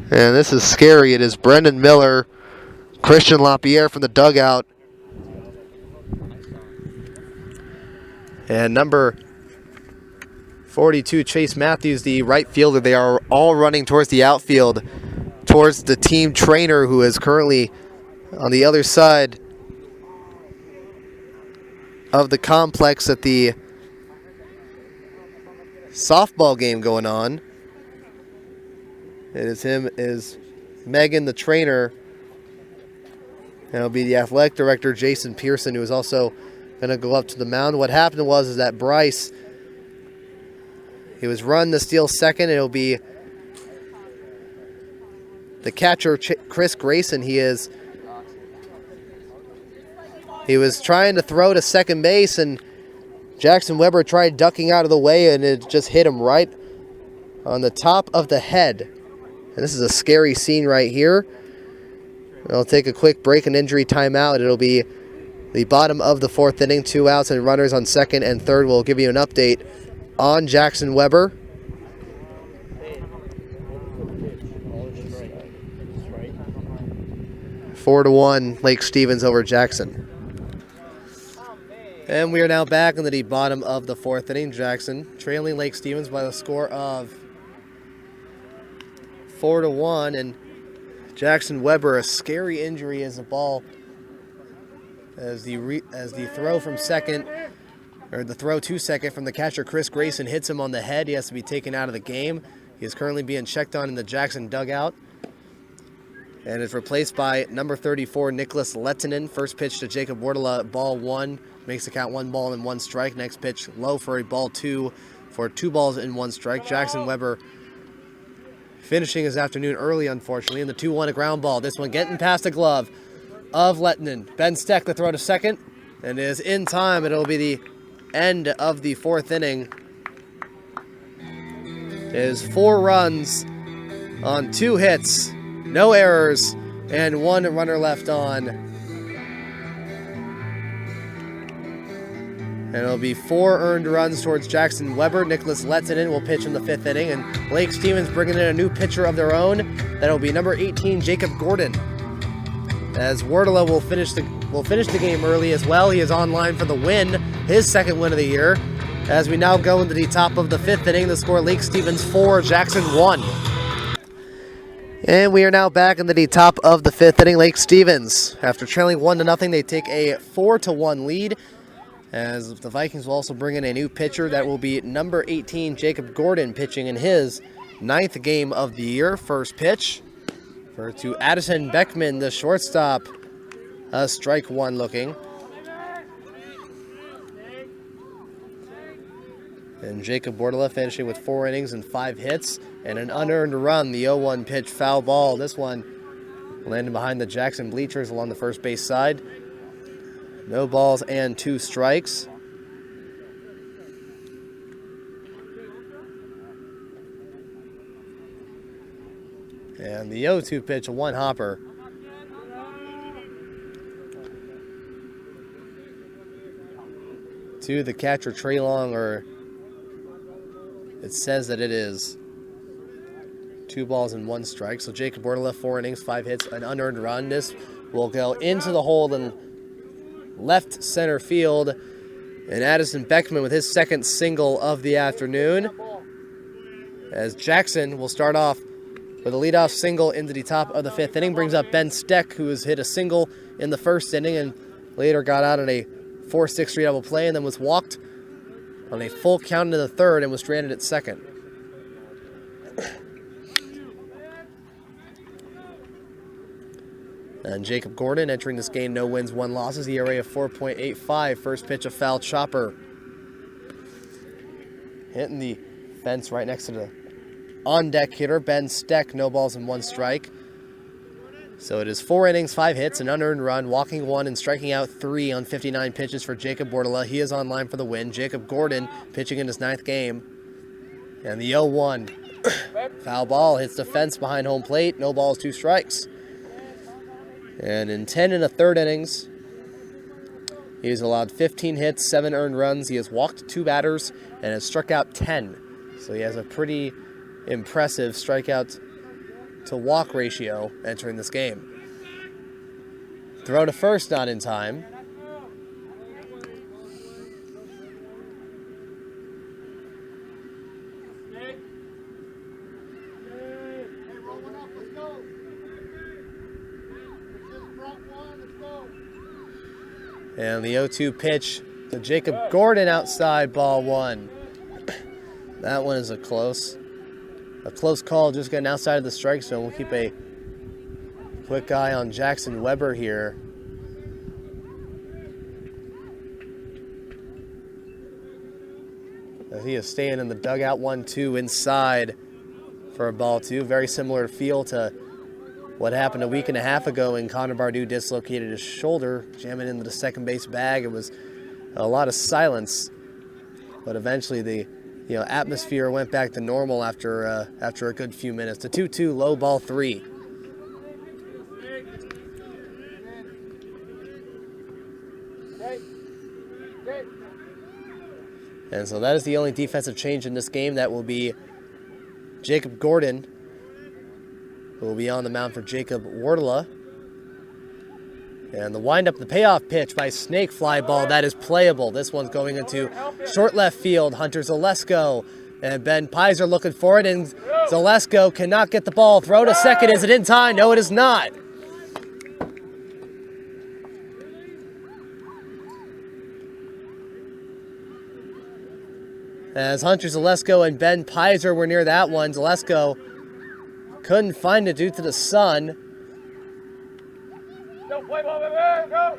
And this is scary. It is Brendan Miller, Christian LaPierre from the dugout. And number 42, Chase Matthews, the right fielder. They are all running towards the outfield, towards the team trainer who is currently on the other side of the complex at the softball game going on. Is Megan, the trainer, and it'll be the athletic director, Jason Pearson, who is also going to go up to the mound. What happened was that Bryce, he was run to steal second. It'll be the catcher, Chris Grayson. He was trying to throw to second base, and Jackson Weber tried ducking out of the way, and it just hit him right on the top of the head. And this is a scary scene right here. I'll take a quick break and injury timeout. It'll be the bottom of the 4th inning, 2 outs and runners on second and third. We'll give you an update on Jackson Weber. Four to 1, Lake Stevens over Jackson. And we are now back in the bottom of the 4th inning. Jackson trailing Lake Stevens by the score of 4 to 1, and Jackson Weber, a scary injury as the ball, as the throw from second, or the throw to second from the catcher Chris Grayson hits him on the head. He has to be taken out of the game. He is currently being checked on in the Jackson dugout. and is replaced by number 34, Nicholas Lettinen. First pitch to Jacob Wardela, ball 1. Makes the count 1 ball and 1 strike. Next pitch low for a ball 2 for 2 balls and 1 strike. Jackson Weber finishing his afternoon early, unfortunately, in the 2-1 a ground ball. This one getting past the glove of Lettinen. Ben Steck the throw to second, and is in time. It'll be the end of the 4th inning. It is 4 runs on 2 hits, no errors, and 1 runner left on. And it'll be 4 earned runs towards Jackson Weber. Nicholas Lettinen will pitch in the 5th inning, and Lake Stevens bringing in a new pitcher of their own. That'll be number 18, Jacob Gordon. As Wardela will finish the game early as well. He is online for the win, his 2nd win of the year. As we now go into the top of the 5th inning, the score Lake Stevens 4, Jackson 1. And we are now back into the top of the 5th inning. Lake Stevens, after trailing 1-0, they take a 4-1 lead. As the Vikings will also bring in a new pitcher. That will be number 18, Jacob Gordon, pitching in his 9th game of the year. First pitch to Addison Beckman, the shortstop. Strike 1 looking. And Jacob Wardela finishing with 4 innings and 5 hits and an unearned run. The 0-1 pitch, foul ball. This one landed behind the Jackson bleachers along the first base side. No balls and 2 strikes. And the 0-2 pitch, a 1 hopper. To the catcher, Trey Long, or it says that it is 2 balls and 1 strike. So Jacob Wardela, 4 innings, 5 hits, an unearned run. This will go into the hole in left center field. And Addison Beckman with his 2nd single of the afternoon. As Jackson will start off with a leadoff single into the top of the 5th inning. Brings up Ben Steck, who has hit a single in the 1st inning and later got out on a 4-6-3 double play and then was walked on a full count into the 3rd and was stranded at 2nd. And Jacob Gordon entering this game, no wins, 1 losses, ERA of 4.85. First pitch, a foul chopper. Hitting the fence right next to the on-deck hitter, Ben Steck, no balls and 1 strike. So it is 4 innings, 5 hits, an unearned run, walking 1 and striking out 3 on 59 pitches for Jacob Wardela. He is online for the win. Jacob Gordon pitching in his 9th game. And the 0-1 foul ball hits the fence behind home plate. No balls, 2 strikes. And in 10 1/3 innings, he has allowed 15 hits, 7 earned runs. He has walked 2 batters and has struck out 10. So he has a pretty impressive strikeout to walk ratio entering this game. Throw to first, not in time. And the 0-2 pitch to Jacob Gordon outside, ball 1. That one is a close call, just getting outside of the strike zone. We'll keep a quick eye on Jackson Weber here. As he is staying in the dugout, 1-2 inside for a ball 2. Very similar feel to what happened a week and a half ago when Connor Bardew dislocated his shoulder, jamming into the second base bag. It was a lot of silence, but eventually the atmosphere went back to normal after a good few minutes. The 2-2, low, ball 3. And so that is the only defensive change in this game. That will be Jacob Gordon, who will be on the mound for Jacob Wardela. And the windup, the payoff pitch by Snake fly ball, that is playable. This one's going into short left field. Hunter Zalesko and Ben Pizer looking for it, and Zalesko cannot get the ball. Throw to second. Is it in time? No, it is not. As Hunter Zalesko and Ben Pizer were near that one, Zalesko couldn't find it due to the sun. Play ball, baby, go!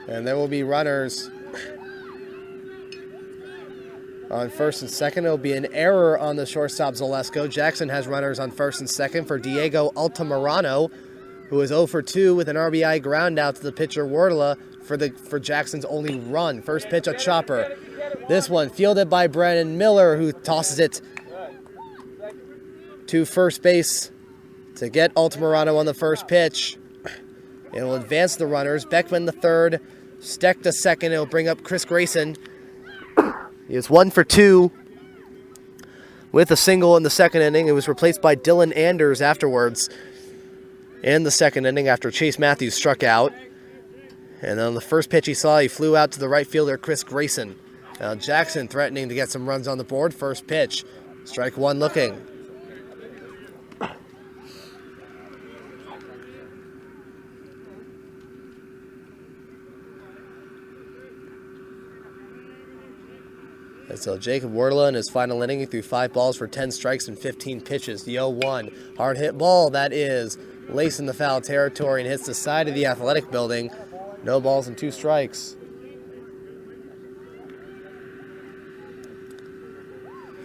And there will be runners on first and second. It'll be an error on the shortstop Zalesko. Jackson has runners on first and second for Diego Altamirano, who is 0 for 2 with an RBI ground out to the pitcher Wardla for Jackson's only run. First pitch, a chopper. This one fielded by Brandon Miller, who tosses it to first base to get Altamirano on the first pitch. It will advance the runners. Beckman the third, Steck to second. It will bring up Chris Grayson. He was 1 for 2 with a single in the second inning. It was replaced by Dylan Anders afterwards in the second inning after Chase Matthews struck out. And then on the first pitch he saw, he flew out to the right fielder, Chris Grayson. Now Jackson threatening to get some runs on the board. First pitch, strike one looking. And so Jacob Wardla in his final inning, he threw 5 balls for 10 strikes and 15 pitches. The 0-1. Hard hit ball, that is lacing the foul territory and hits the side of the athletic building. No balls and 2 strikes.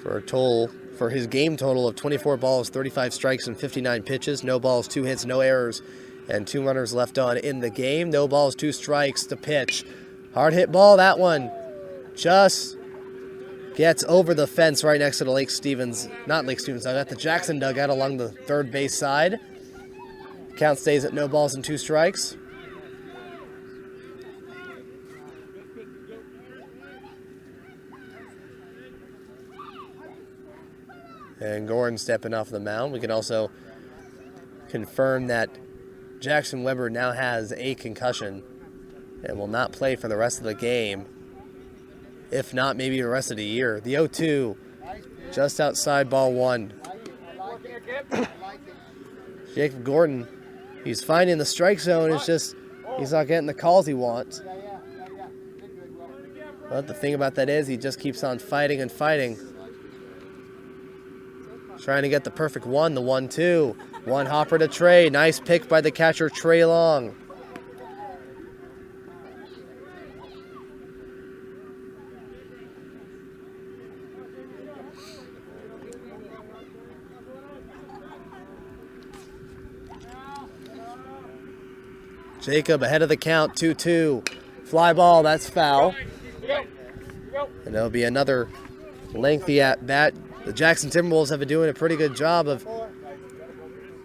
For his game total of 24 balls, 35 strikes and 59 pitches. No balls, 2 hits, no errors, and 2 runners left on in the game. No balls, 2 strikes to pitch. Hard hit ball, that one just gets over the fence right next to the the Jackson dugout along the third base side. Count stays at no balls and 2 strikes. And Gordon stepping off the mound. We can also confirm that Jackson Weber now has a concussion and will not play for the rest of the game. If not, maybe the rest of the year. The 0-2, just outside ball 1. Jacob Gordon, he's finding the strike zone. It's just he's not getting the calls he wants. But the thing about that is he just keeps on fighting and fighting. Trying to get the perfect one, the 1-2. One hopper to Trey. Nice pick by the catcher, Trey Long. Jacob ahead of the count, 2-2. Fly ball, that's foul. And there'll be another lengthy at-bat. The Jackson Timberwolves have been doing a pretty good job of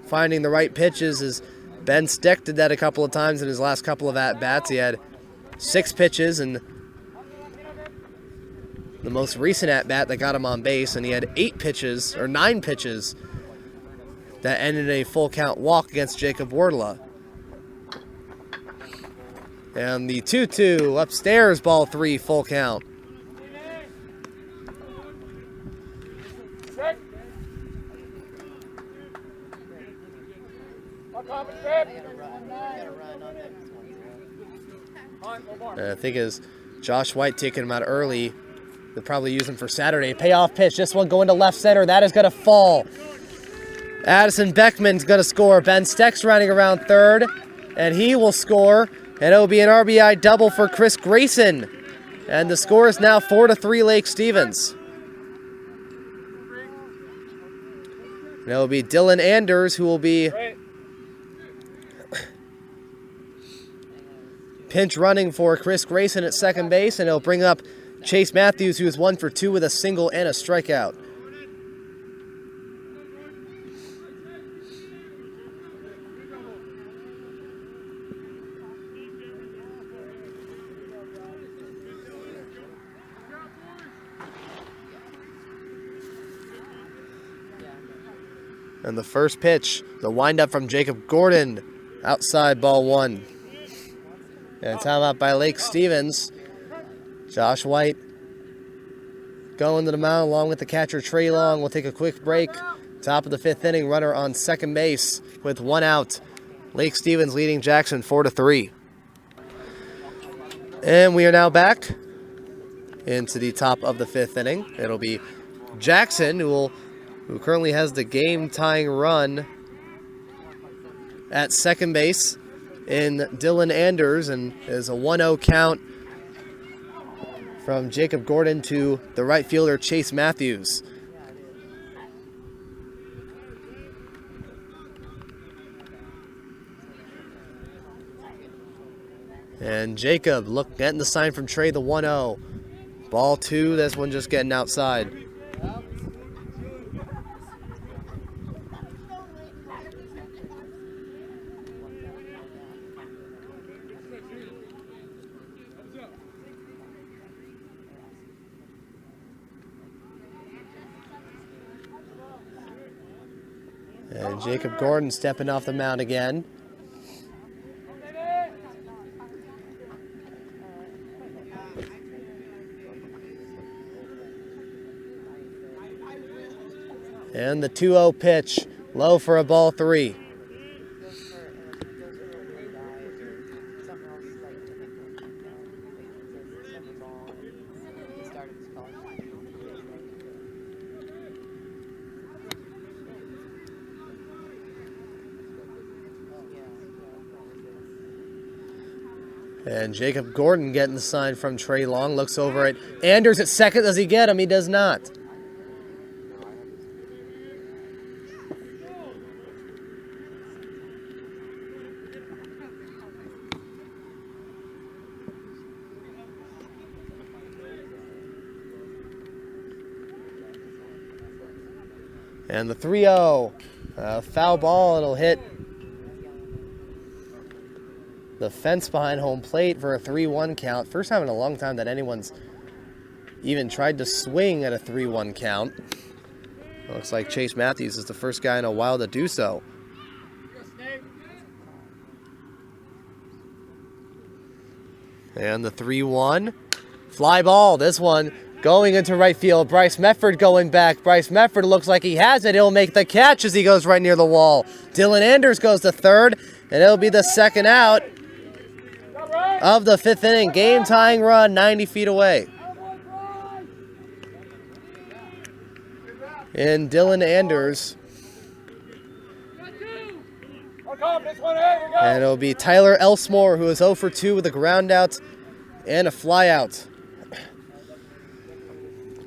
finding the right pitches, as Ben Steck did that a couple of times in his last couple of at-bats. He had 6 pitches in the most recent at-bat that got him on base, and he had 9 pitches that ended in a full count walk against Jacob Wardla. And the 2-2 upstairs, ball 3, full count. And I think as Josh White taking him out early, they'll probably use him for Saturday. Payoff pitch, this one going to left center. That is going to fall. Addison Beckman's going to score. Ben Steck's running around third, and he will score. And it will be an RBI double for Chris Grayson. And the score is now 4-3 Lake Stevens. And it will be Dylan Anders who will be pinch running for Chris Grayson at second base. And it'll bring up Chase Matthews, who is 1 for 2 with a single and a strikeout. And the first pitch, the windup from Jacob Gordon, outside ball 1. And a timeout by Lake Stevens. Josh White going to the mound along with the catcher Trey Long. We'll take a quick break. Top of the 5th inning, runner on second base with 1 out. Lake Stevens leading Jackson 4-3. And we are now back into the top of the 5th inning. It'll be Jackson who currently has the game-tying run at second base in Dylan Anders, and is a 1-0 count from Jacob Gordon to the right fielder Chase Matthews. And Jacob getting the sign from Trey, the 1-0. Ball 2, this one just getting outside. And Jacob Gordon stepping off the mound again. And the 2-0 pitch, low for a ball 3. And Jacob Gordon getting the sign from Trey Long. Looks over at Anders at second. Does he get him? He does not. And the 3-0, foul ball, it'll hit the fence behind home plate for a 3-1 count. First time in a long time that anyone's even tried to swing at a 3-1 count. Looks like Chase Matthews is the first guy in a while to do so. And the 3-1, fly ball, this one going into right field. Bryce Mefford going back. Bryce Mefford looks like he has it. He'll make the catch as he goes right near the wall. Dylan Anders goes to third, and it'll be the second out of the 5th inning. Game-tying run 90 feet away. And Dylan Anders. And it'll be Tyler Elsmore, who is 0 for 2 with a ground out and a fly out.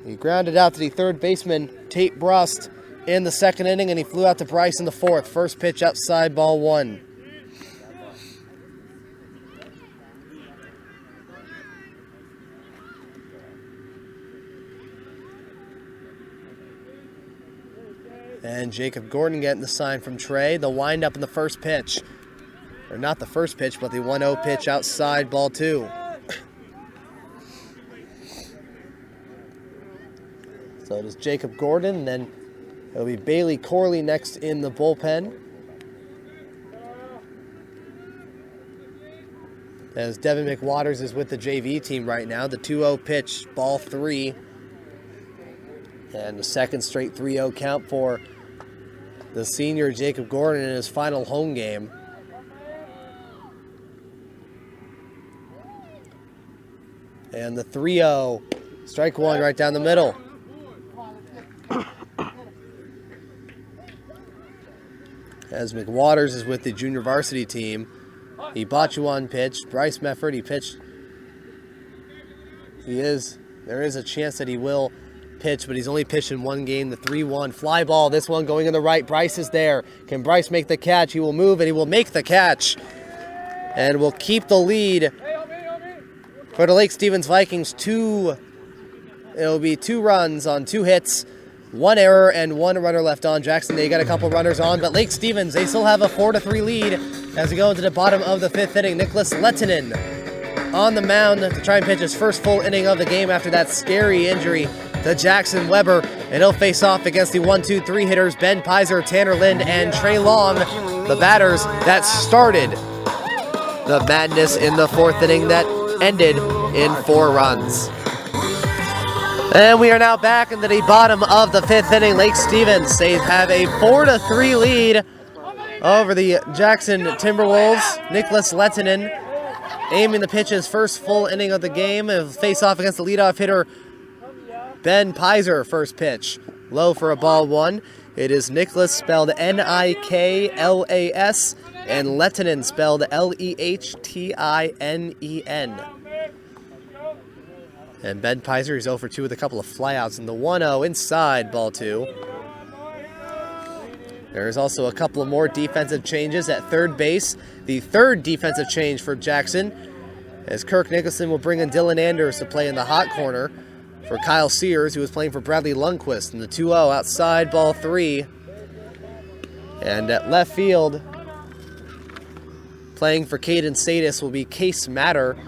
He grounded out to the third baseman, Tate Brust, in the 2nd inning, and he flew out to Bryce in the 4th. First pitch outside, ball 1. And Jacob Gordon getting the sign from Trey. The windup in the first pitch. Or not the first pitch, but the 1-0 pitch outside, ball 2. So it is Jacob Gordon, and then it'll be Bailey Corley next in the bullpen. As Devin McWaters is with the JV team right now. The 2-0 pitch, ball 3. And the second straight 3-0 count for the senior Jacob Gordon in his final home game. And the 3-0, strike 1 right down the middle. As McWaters is with the junior varsity team. He Bachuan pitched. Bryce Mefford, he pitched. There is a chance that he will pitch, but he's only pitched in one game. The 3-1 fly ball, this one going in the right. Bryce is there. Can Bryce make the catch? He will move and he will make the catch. And will keep the lead for the Lake Stevens Vikings. It'll be 2 runs on 2 hits. 1 error and 1 runner left on. Jackson, they got a couple runners on, but Lake Stevens, they still have a 4-3 lead as we go into the bottom of the 5th inning. Nicholas Lettinen on the mound to try and pitch his first full inning of the game after that scary injury to Jackson Weber, and he'll face off against the 1-2-3 hitters Ben Pizer, Tanner Lind, and Trey Long, the batters that started the madness in the 4th inning that ended in 4 runs. And we are now back into the bottom of the 5th inning. Lake Stevens, they have a 4-3 lead over the Jackson Timberwolves. Nicholas Lettinen aiming to pitch his first full inning of the game. He'll face off against the leadoff hitter Ben Pizer. First pitch, low for a ball 1. It is Nicholas, spelled Niklas, and Lehtinen, spelled Lehtinen. And Ben Pizer is 0 for 2 with a couple of flyouts in the 1-0 inside ball 2. There's also a couple of more defensive changes at third base. The third defensive change for Jackson, as Kirk Nicholson will bring in Dylan Anders to play in the hot corner for Kyle Sears, who was playing for Bradley Lundquist in the 2-0 outside ball 3. And at left field, playing for Caden Sadis will be Case Matter,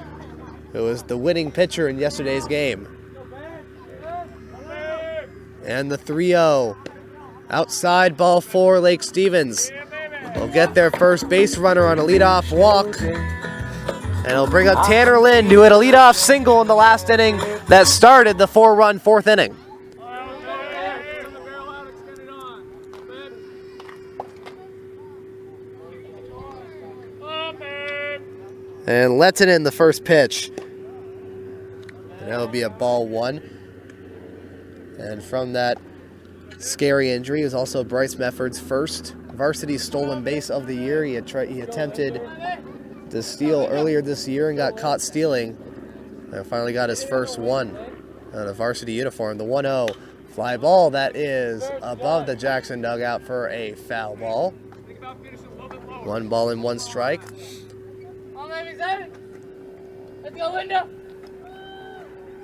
who was the winning pitcher in yesterday's game. And the 3-0 outside ball 4, Lake Stevens will get their first base runner on a leadoff walk. And it'll bring up Tanner Lind, who had a leadoff single in the last inning that started the 4-run fourth inning. And Lehtinen the first pitch. And that'll be a ball 1. And from that scary injury was also Bryce Mefford's first varsity stolen base of the year. He attempted to steal earlier this year and got caught stealing. And finally got his first one on a varsity uniform. The 1-0 fly ball that is above the Jackson dugout for a foul ball. 1 ball and 1 strike. Oh, baby, Zed. Let's go, Linda.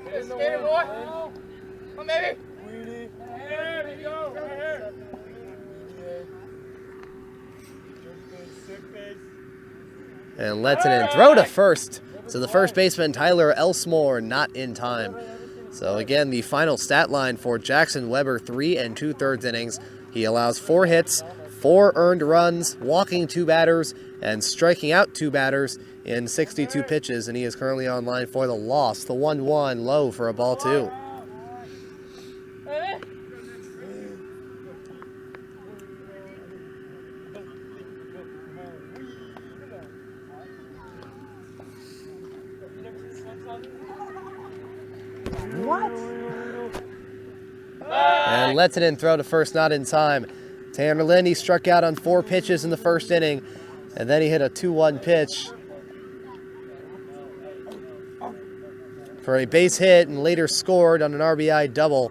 Let's get it, boy. Come, baby. There we go. Right here. And Lehtinen throw to first. So the first baseman, Tyler Elsmore, not in time. So again, the final stat line for Jackson Weber, 3 2/3 innings. He allows 4 hits, 4 earned runs, walking 2 batters, and striking out 2 batters in 62 pitches. And he is currently on line for the loss. The 1-1 low for a ball 2. What? And Lehtinen throw to first, not in time. Tanner Lind, he struck out on 4 pitches in the first inning, and then he hit a 2-1 pitch for a base hit and later scored on an RBI double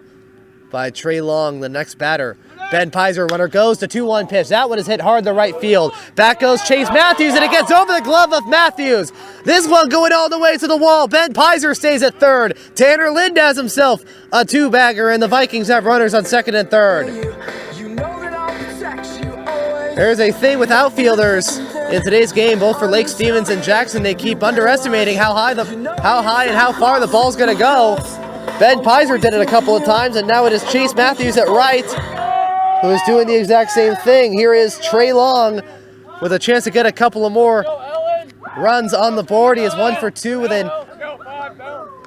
by Trey Long, the next batter. Ben Pizer, runner goes to 2-1 pitch. That one is hit hard to right field. Back goes Chase Matthews, and it gets over the glove of Matthews. This one going all the way to the wall. Ben Pizer stays at third. Tanner Lind has himself a 2-bagger, and the Vikings have runners on second and third. There's a thing with outfielders in today's game, both for Lake Stevens and Jackson. They keep underestimating how high and how far the ball's going to go. Ben Pizer did it a couple of times, and now it is Chase Matthews at right, who is doing the exact same thing. Here is Trey Long with a chance to get a couple of more runs on the board. He is 1 for 2 with an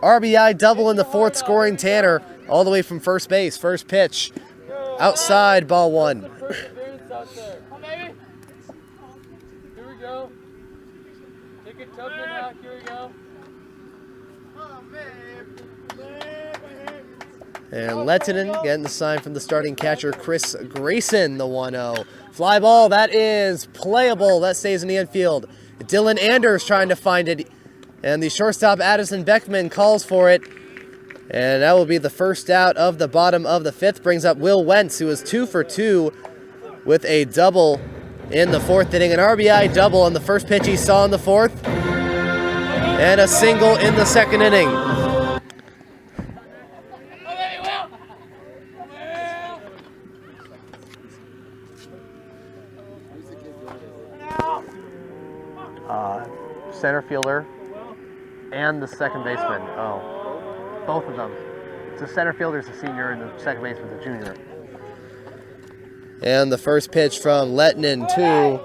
RBI double in the 4th, scoring Tanner all the way from first base. First pitch, outside, ball 1. Come, baby. Here we go. Take it tough now. Here we go. And Lehtinen getting the sign from the starting catcher, Chris Grayson, the 1-0. Fly ball, that is playable. That stays in the infield. Dylan Anders trying to find it. And the shortstop, Addison Beckman, calls for it. And that will be the first out of the bottom of the 5th. Brings up Will Wentz, who is 2 for 2 with a double in the 4th inning. An RBI double on the first pitch he saw in the 4th. And a single in the 2nd inning. Center fielder and the second baseman. Oh, both of them. So center fielder's a senior and the second baseman's a junior. And the first pitch from Lehtinen to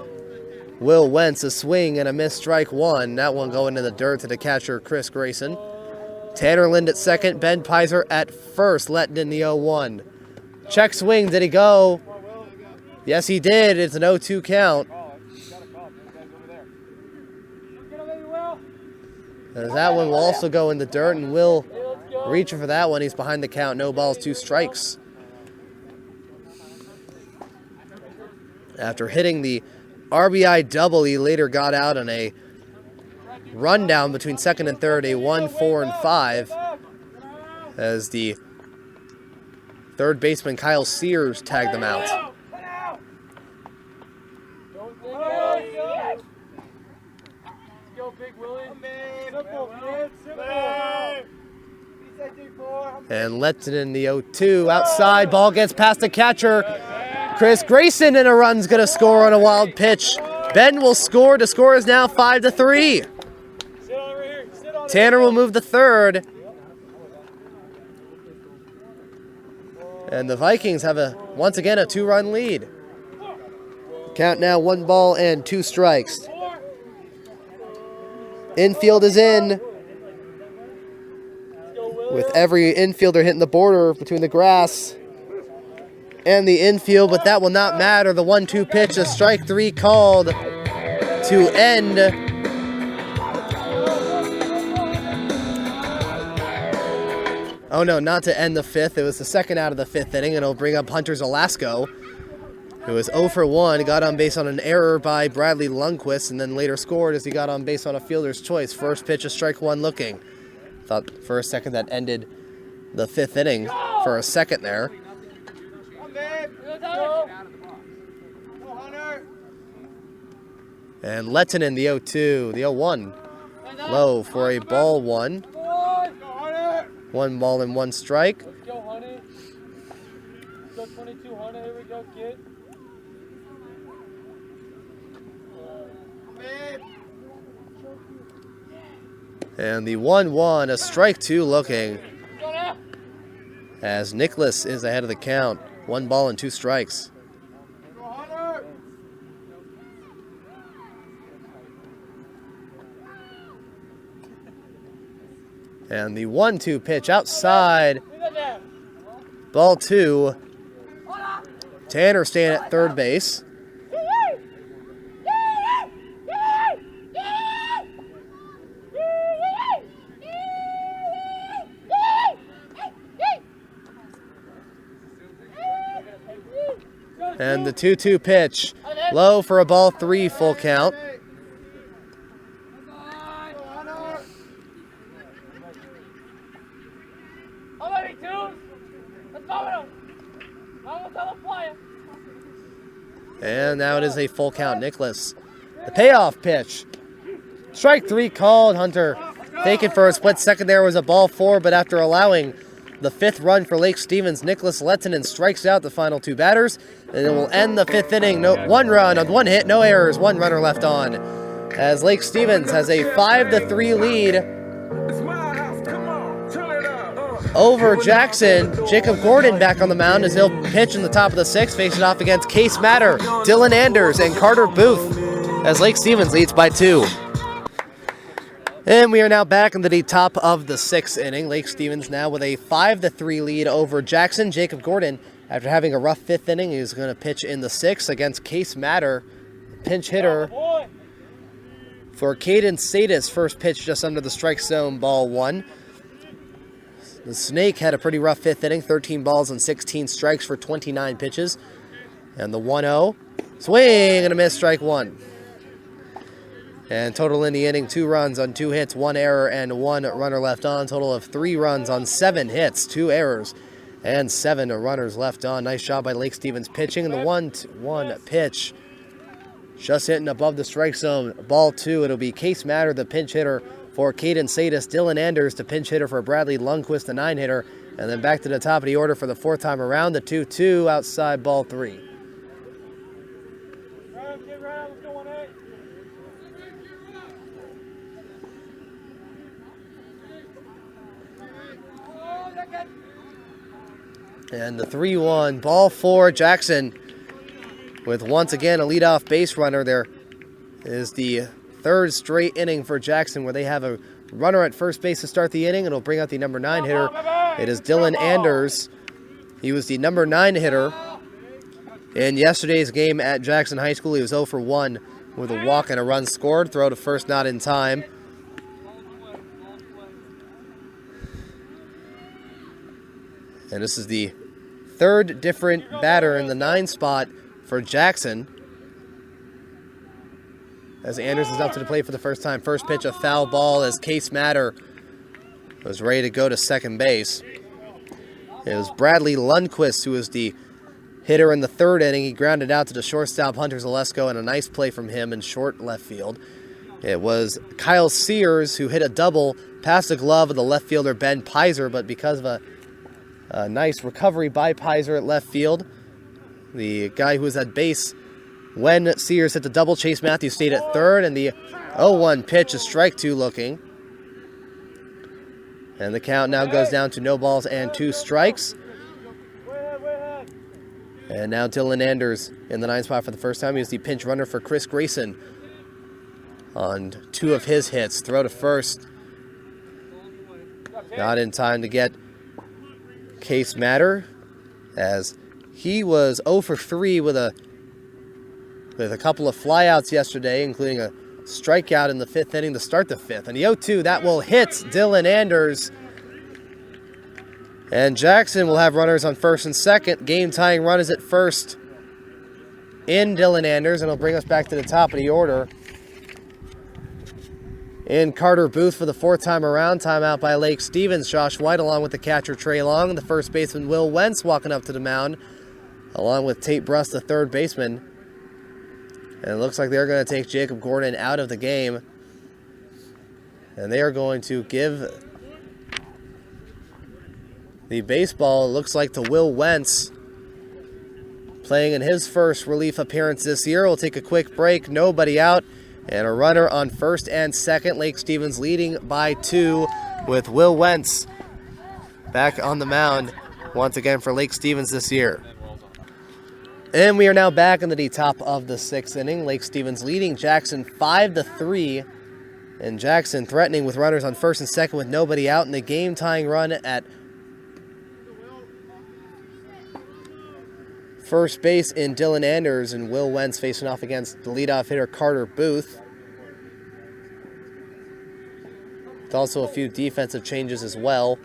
Will Wentz, a swing and a miss, strike 1. That one going to the dirt to the catcher, Chris Grayson. Tanner Lind at second, Ben Pizer at first. Lehtinen the 0-1. Check swing, did he go? Yes, he did. It's an 0-2 count. As that one will also go in the dirt, and Will reaching for that one. He's behind the count. No balls, 2 strikes. After hitting the RBI double, he later got out on a rundown between second and third, a 1, 4, and 5, as the third baseman Kyle Sears tagged them out. And lets it in the 0-2. Outside, ball gets past the catcher. Chris Grayson, and a run's going to score on a wild pitch. Ben will score. The score is now 5-3. Tanner will move to third. And the Vikings have once again a 2-run lead. Count now 1 ball and 2 strikes. Infield is in, with every infielder hitting the border between the grass and the infield, but that will not matter. The 1-2 pitch, a strike 3 called to end. Oh no, not to end the 5th. It was the second out of the 5th inning, and it'll bring up Hunter Zalasko, who was 0 for 1, got on base on an error by Bradley Lundquist, and then later scored as he got on base on a fielder's choice. First pitch, a strike 1 looking. Thought for a second that ended the 5th inning for a second there. And Lettinen, the 0-2, the 0-1. Low for a ball 1. 1 ball and 1 strike. Let's go, honey. Let's go 22, honey. Here we go, kid. And the 1-1, a strike 2 looking, as Nicholas is ahead of the count. 1 ball and 2 strikes. And the 1-2 pitch outside. Ball 2. Tanner staying at third base. And the 2-2 pitch, low for a ball 3, full count. And now it is a full count, Nicholas. The payoff pitch. Strike 3 called. Hunter taken for a split second there, was a ball 4, but after allowing the 5th run for Lake Stevens, Nicholas Lettinen strikes out the final 2 batters, and it will end the 5th inning. 1 run on 1 hit, no errors, 1 runner left on, as Lake Stevens has a 5-3 lead over Jackson. Jacob Gordon back on the mound as he'll pitch in the top of the 6th, facing off against Case Matter, Dylan Anders, and Carter Booth, as Lake Stevens leads by 2. And we are now back into the top of the 6th inning. Lake Stevens now with a 5-3 lead over Jackson. Jacob Gordon, after having a rough 5th inning, is going to pitch in the 6th against Case Matter, pinch hitter for Caden Sadis. First pitch just under the strike zone, ball 1. The Snake had a pretty rough 5th inning, 13 balls and 16 strikes for 29 pitches. And the 1-0, swing and a miss, strike 1. And total in the inning, 2 runs on 2 hits, 1 error, and 1 runner left on. Total of 3 runs on 7 hits, 2 errors, and 7 runners left on. Nice job by Lake Stevens pitching. And the 1-1 pitch, just hitting above the strike zone, ball 2. It'll be Case Matter, the pinch hitter for Caden Sadis. Dylan Anders, the pinch hitter for Bradley Lundquist, the 9-hitter. And then back to the top of the order for the 4th time around, the 2-2, outside, ball 3. And the 3-1, ball 4, Jackson, with once again a leadoff base runner. There is the 3rd straight inning for Jackson where they have a runner at first base to start the inning. It'll bring out the number 9 hitter. It is Dylan Anders. He was the number 9 hitter in yesterday's game at Jackson High School. He was 0 for 1 with a walk and a run scored. Throw to first, not in time. And this is the 3rd different batter in the 9 spot for Jackson. as Anders is up to the plate for the first time. First pitch, a foul ball as Case Matter was ready to go to second base. It was Bradley Lundquist who was the hitter in the third inning. He grounded out to the shortstop Hunter Zalesko, and a nice play from him in short left field. It was Kyle Sears who hit a double past the glove of the left fielder Ben Pizer, but because of a nice recovery by Pizer at left field, the guy who was at base when Sears hit the double, Chase Matthews, stayed at third, and the 0-1 pitch is strike two looking. And the count now goes down to no balls and 2 strikes. And now Dylan Anders in the 9th spot for the first time. He was the pinch runner for Chris Grayson on 2 of his hits. Throw to first. Not in time to get Case Matter, as he was 0 for 3 with a couple of flyouts yesterday, including a strikeout in the 5th inning to start the 5th. And the 0-2, that will hit Dylan Anders. And Jackson will have runners on first and second. Game-tying run is at first in Dylan Anders, and it'll bring us back to the top of the order. In Carter Booth for the 4th time around. Timeout by Lake Stevens. Josh White along with the catcher Trey Long. The first baseman Will Wentz walking up to the mound, along with Tate Brust, the third baseman. And it looks like they're going to take Jacob Gordon out of the game. And they are going to give the baseball, it looks like, to Will Wentz, playing in his first relief appearance this year. We'll take a quick break. Nobody out. And a runner on first and second. Lake Stevens leading by 2 with Will Wentz back on the mound once again for Lake Stevens this year. And we are now back into the top of the 6th inning. Lake Stevens leading Jackson 5-3. And Jackson threatening with runners on first and second with nobody out. And the game-tying run at first base in Dylan Anders, and Will Wentz facing off against the leadoff hitter Carter Booth. With also a few defensive changes as well,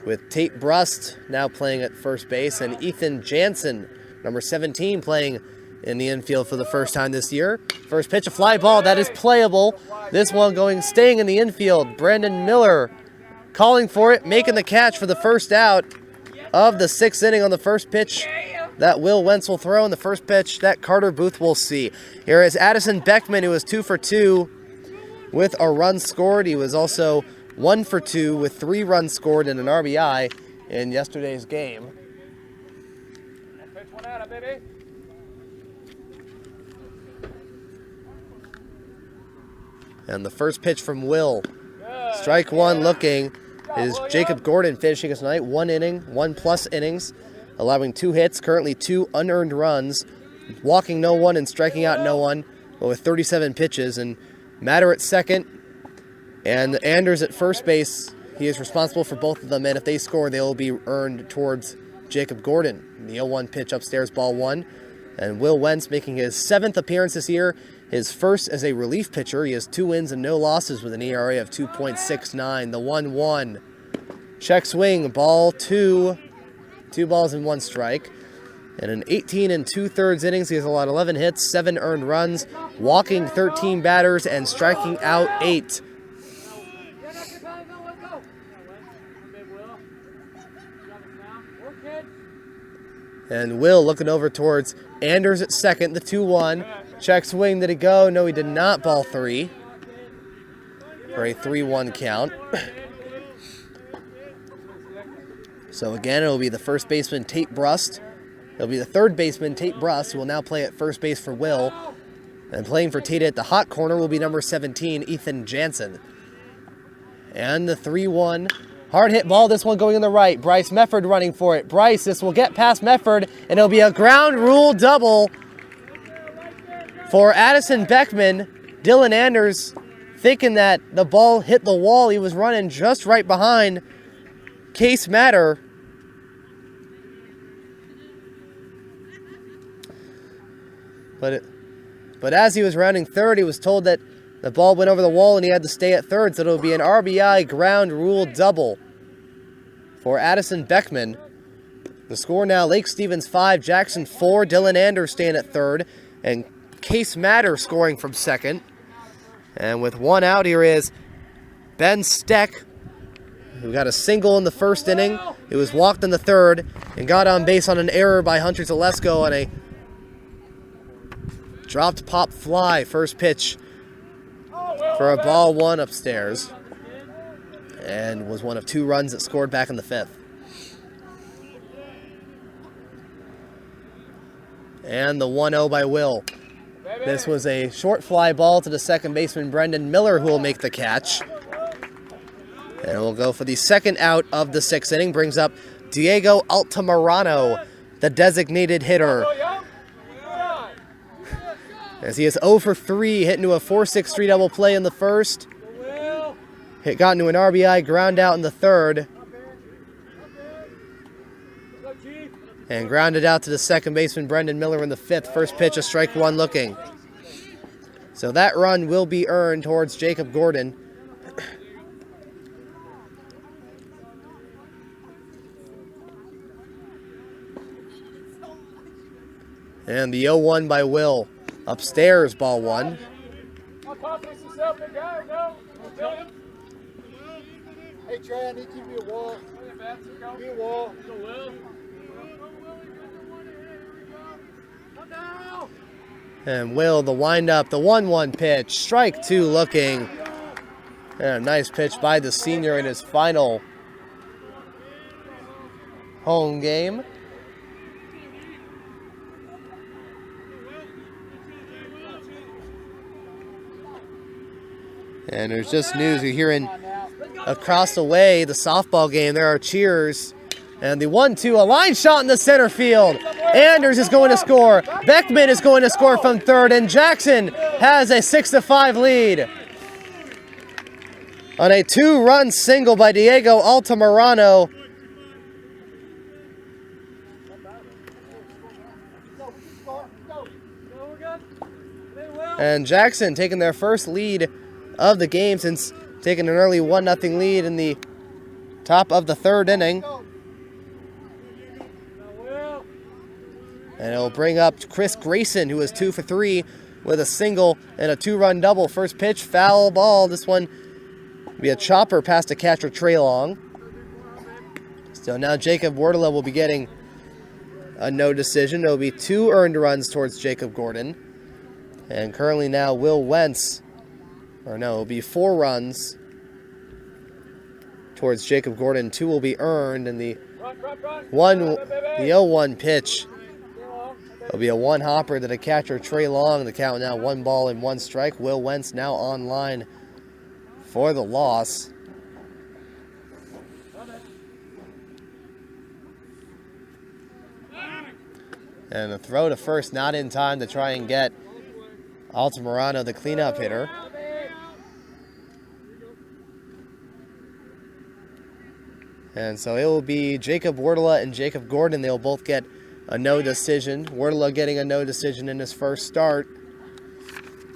with Tate Brust now playing at first base, and Ethan Jansen, number 17, playing in the infield for the first time this year. First pitch, a fly ball that is playable. This one staying in the infield. Brandon Miller calling for it, making the catch for the first out of the 6th inning on the first pitch that Will Wentz will throw, in the first pitch that Carter Booth will see. Here is Addison Beckman, who was 2 for 2 with a run scored. He was also 1 for 2 with 3 runs scored and an RBI in yesterday's game. And the first pitch from Will, strike one looking, is Jacob Gordon finishing his night. 1 inning, 1+ innings, allowing 2 hits, currently 2 unearned runs, walking no one and striking out no one, but with 37 pitches. And Matter at second, and Anders at first base. He is responsible for both of them, and if they score, they will be earned towards Jacob Gordon. The 0-1 pitch upstairs, ball 1. And Will Wentz making his 7th appearance this year, his first as a relief pitcher. He has 2 wins and no losses with an ERA of 2.69. The 1-1. Check swing, ball 2. 2 balls and 1 strike. And in 18 2/3 innings, he has allowed 11 hits, 7 earned runs, walking 13 batters, and striking out 8. And Will looking over towards Anders at second, the 2-1. Check swing, did it go? No, he did not, ball 3. For a 3-1 count. So again, it will be the first baseman, Tate Brust. It'll be the third baseman, Tate Brust, who will now play at first base for Will. And playing for Tate at the hot corner will be number 17, Ethan Jansen. And the 3-1 hard hit ball, this one going in the right. Bryce Mefford running for it. Bryce, this will get past Mefford, and it'll be a ground rule double for Addison Beckman. Dylan Anders thinking that the ball hit the wall. He was running just right behind Case Matter. But as he was rounding third, he was told that the ball went over the wall and he had to stay at third, so it'll be an RBI ground rule double for Addison Beckman. The score now, Lake Stevens 5, Jackson 4, Dylan Anders staying at third, and Case Matter scoring from second. And with one out, here is Ben Steck, who got a single in the first inning. He was walked in the third and got on base on an error by Hunter Zalesko on a dropped pop fly. First pitch for a ball one upstairs. And was one of 2 runs that scored back in the 5th. And the 1-0 by Will. This was a short fly ball to the second baseman, Brendan Miller, who will make the catch. And we'll go for the second out of the 6th inning. Brings up Diego Altamirano, the designated hitter. As he is 0 for 3, hit into a 4-6-3 double play in the first. Hit got into an RBI ground out in the third. And grounded out to the second baseman, Brendan Miller, in the 5th. First pitch, a strike one looking. So that run will be earned towards Jacob Gordon. And the 0-1 by Will. Upstairs, ball one. Hey, Trey, I need you to be a wall. Be a wall. And Will, the windup, the 1-1 pitch. Strike 2 looking. And a nice pitch by the senior in his final home game. And there's just news you're hearing across the way, the softball game. There are cheers. And the 1-2, a line shot in the center field. Anders is going to score. Beckman is going to score from third. And Jackson has a 6-5 lead on a 2-run single by Diego Altamirano. And Jackson taking their first lead of the game since taking an early 1-0 lead in the top of the 3rd inning. And it'll bring up Chris Grayson, who is 2 for 3 with a single and a 2-run double. First pitch, foul ball. This one will be a chopper past the catcher, Trey Long. So now Jacob Wardla will be getting a no decision. There will be 2 earned runs towards Jacob Gordon. And currently now Will Wentz, or no, it'll be 4 runs towards Jacob Gordon. 2 will be earned, and the 0-1 pitch. It'll be a 1-hopper to the catcher, Trey Long. The count now 1 ball and 1 strike. Will Wentz now online for the loss. And the throw to first not in time to try and get Altamirano, the cleanup hitter. And so it will be Jacob Wardla and Jacob Gordon. They'll both get a no decision. Wardla getting a no decision in his first start.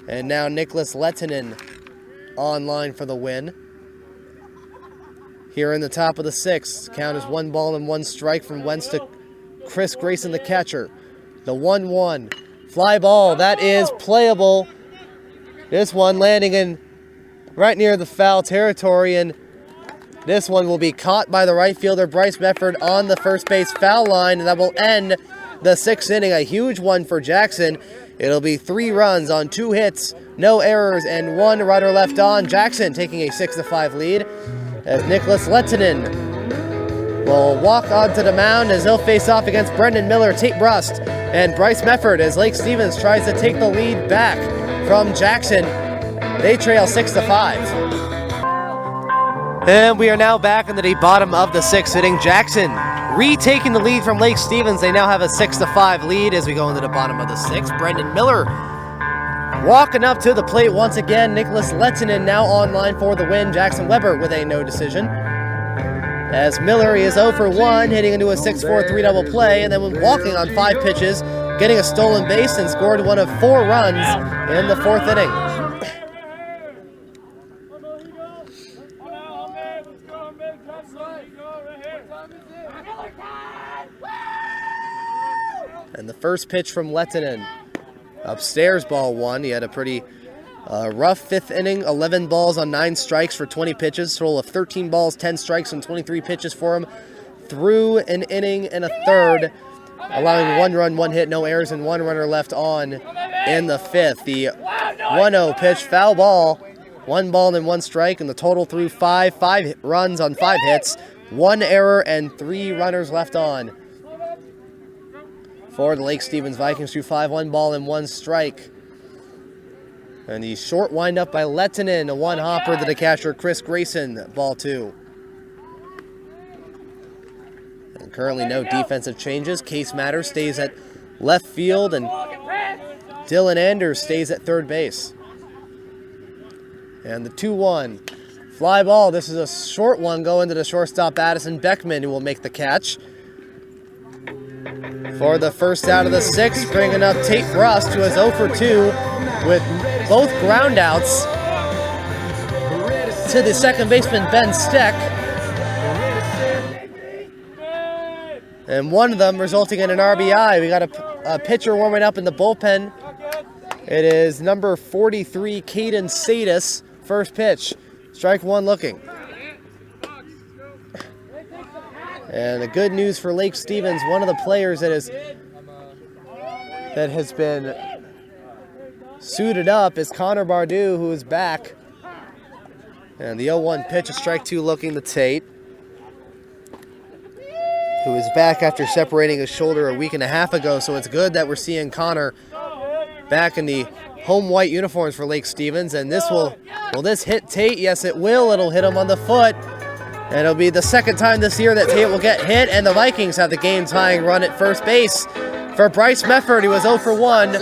And now Nicholas Lettinen online for the win. Here in the top of the 6th, count is 1 ball and 1 strike from Wentz to Chris Grayson, the catcher. The 1-1 fly ball, that is playable. This one landing in right near the foul territory, and this one will be caught by the right fielder, Bryce Medford, on the first base foul line, and that will end the 6th inning. A huge one for Jackson. It'll be 3 runs on 2 hits, no errors, and 1 runner left on. Jackson taking a 6-5 lead as Nicholas Lettinen will walk onto the mound as he'll face off against Brendan Miller, Tate Brust, and Bryce Medford as Lake Stevens tries to take the lead back from Jackson. They trail 6-5. And we are now back into the bottom of the 6th inning. Jackson retaking the lead from Lake Stevens. They now have a 6-5 lead as we go into the bottom of the 6th. Brendan Miller walking up to the plate once again. Nicholas Lettinen now online for the win. Jackson Weber with a no decision. As Miller is 0 for 1, hitting into a 6-4-3 double play, and then walking on 5 pitches, getting a stolen base, and scored one of 4 runs in the 4th inning. And the first pitch from Lettinen. Upstairs, ball 1. He had a pretty Rough fifth inning, 11 balls on 9 strikes for 20 pitches. Total of 13 balls, 10 strikes on 23 pitches for him. Through an inning and a third, allowing 1 run, 1 hit, no errors, and 1 runner left on in the fifth. The 1-0 pitch, foul ball, 1 ball and 1 strike, and the total through 5 runs on 5 hits, 1 error, and 3 runners left on. For the Lake Stevens Vikings through 5, 1 ball and 1 strike. And the short windup by Lettinen, a 1-hopper to the catcher, Chris Grayson, ball 2. And currently no defensive changes. Case Matter stays at left field, and Dylan Anders stays at third base. And the 2-1 fly ball. This is a short one going to the shortstop, Addison Beckman, who will make the catch. For the first out of the 6th, bringing up Tate Brust, who is 0 for 2 with both groundouts to the second baseman, Ben Steck. And one of them resulting in an RBI. We got a pitcher warming up in the bullpen. It is number 43, Caden Sadis. First pitch. Strike 1 looking. And the good news for Lake Stevens, one of the players that has been suited up is Connor Bardew, who is back. And the 0-1 pitch, a strike 2 looking to Tate, who is back after separating his shoulder a week and a half ago. So it's good that we're seeing Connor back in the home white uniforms for Lake Stevens. And will this hit Tate? Yes, it will. It'll hit him on the foot. And it'll be the second time this year that Tate will get hit, and the Vikings have the game-tying run at first base for Bryce Mefford, who was 0 for 1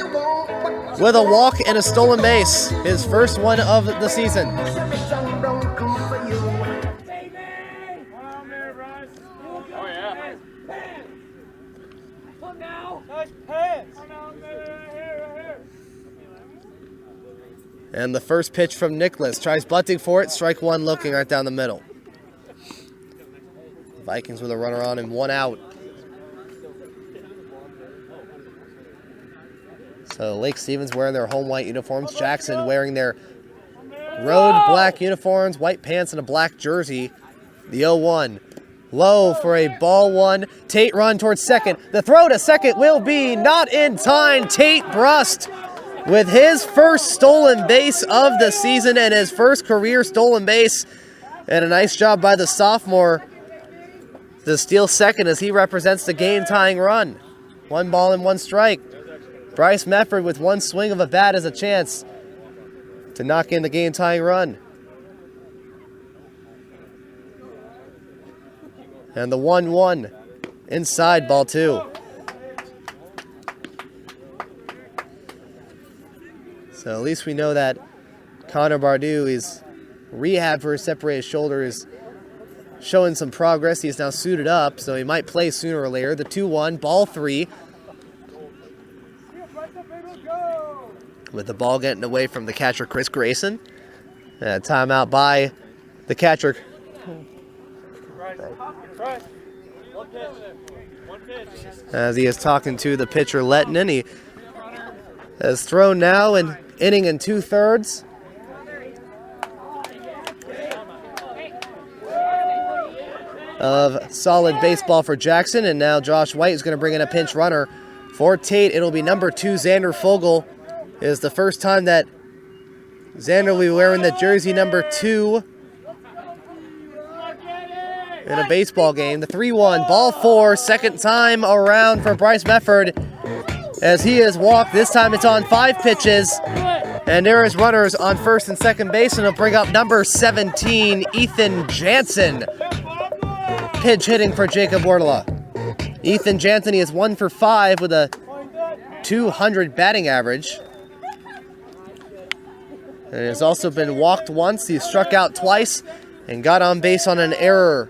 with a walk and a stolen base, his first one of the season. And the first pitch from Nicholas, tries bunting for it, strike 1 looking right down the middle. Vikings with a runner on and 1 out. So Lake Stevens wearing their home white uniforms. Jackson wearing their road black uniforms, white pants and a black jersey. The 0-1. Low for a ball 1. Tate run towards second. The throw to second will be not in time. Tate Brust with his first stolen base of the season and his first career stolen base. And a nice job by the sophomore to steal second as he represents the game-tying run. 1 ball and 1 strike. Bryce Mefford with 1 swing of a bat has a chance to knock in the game-tying run. And the 1-1 inside, ball 2. So at least we know that Connor Bardew is rehab for his separated shoulder, is showing some progress. He is now suited up, so he might play sooner or later. The 2-1, ball 3. With the ball getting away from the catcher, Chris Grayson. Timeout by the catcher. As he is talking to the pitcher, Lettinen. He has thrown now an inning and 2/3. Of solid baseball for Jackson, and now Josh White is going to bring in a pinch runner for Tate. It'll be number 2, Xander Fogel. It is the first time that Xander will be wearing the jersey number 2 in a baseball game. The 3-1, ball 4, second time around for Bryce Mefford as he has walked. This time it's on 5 pitches, and there is runners on first and second base, and he'll bring up number 17, Ethan Jansen. Pitch hitting for Jacob Wardlaw. Ethan Jansen, he is 1 for 5 with a .200 batting average. And he has also been walked once. He struck out twice and got on base on an error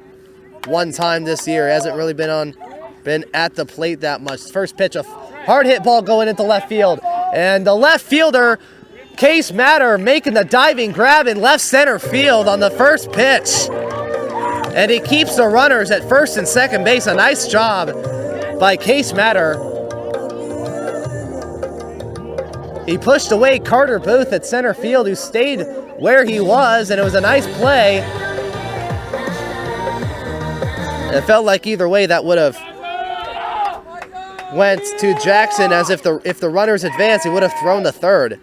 1 time this year. Hasn't really been at the plate that much. First pitch, a hard hit ball going into left field. And the left fielder, Case Matter, making the diving grab in left center field on the first pitch. And he keeps the runners at first and second base. A nice job by Case Matter. He pushed away Carter Booth at center field, who stayed where he was, and it was a nice play. It felt like either way that would have went to Jackson, as if the runners advanced, he would have thrown the third.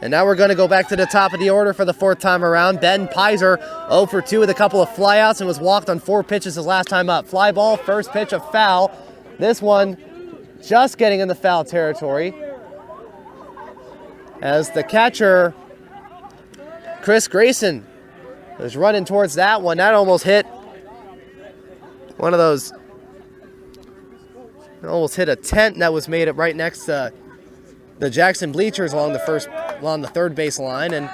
And now we're going to go back to the top of the order for the fourth time around. Ben Pizer 0 for 2 with a couple of flyouts and was walked on 4 pitches his last time up. Fly ball, first pitch, a foul. This one just getting in the foul territory, as the catcher, Chris Grayson, was running towards that one. That almost hit one of those, almost hit a tent that was made up right next to the Jackson bleachers along the third base line. And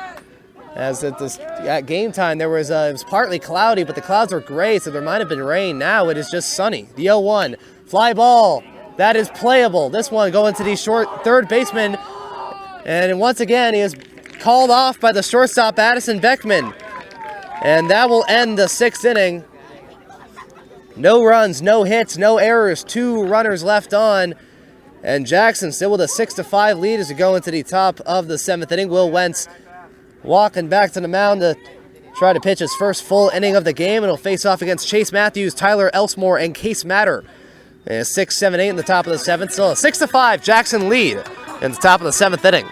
as at game time, it was partly cloudy, but the clouds were gray, so there might have been rain. Now it is just sunny. The 0-1, fly ball, that is playable. This one going to the short third baseman, and once again he is called off by the shortstop Addison Beckman, and that will end the 6th inning. No runs, no hits, no errors, 2 runners left on. And Jackson still with a 6-5 lead as we go into the top of the 7th inning. Will Wentz walking back to the mound to try to pitch his first full inning of the game, and he'll face off against Chase Matthews, Tyler Elsmore, and Case Matter. 6, 7, 8 in the top of the 7th. Still a 6-5 Jackson lead in the top of the 7th inning.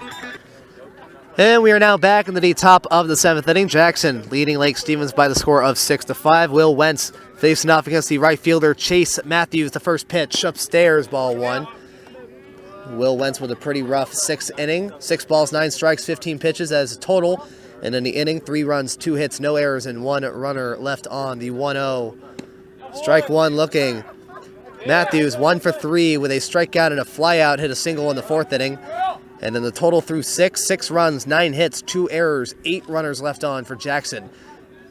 And we are now back into the top of the 7th inning. Jackson leading Lake Stevens by the score of 6-5. Will Wentz facing off against the right fielder Chase Matthews. The first pitch upstairs, ball 1. Will Wentz with a pretty rough 6th inning. 6 balls, 9 strikes, 15 pitches as a total. And in the inning, 3 runs, 2 hits, no errors, and 1 runner left on. The 1-0. Strike 1 looking. Matthews 1 for 3 with a strikeout and a flyout. Hit a single in the 4th inning. And then the total through 6 runs, 9 hits, 2 errors, 8 runners left on for Jackson.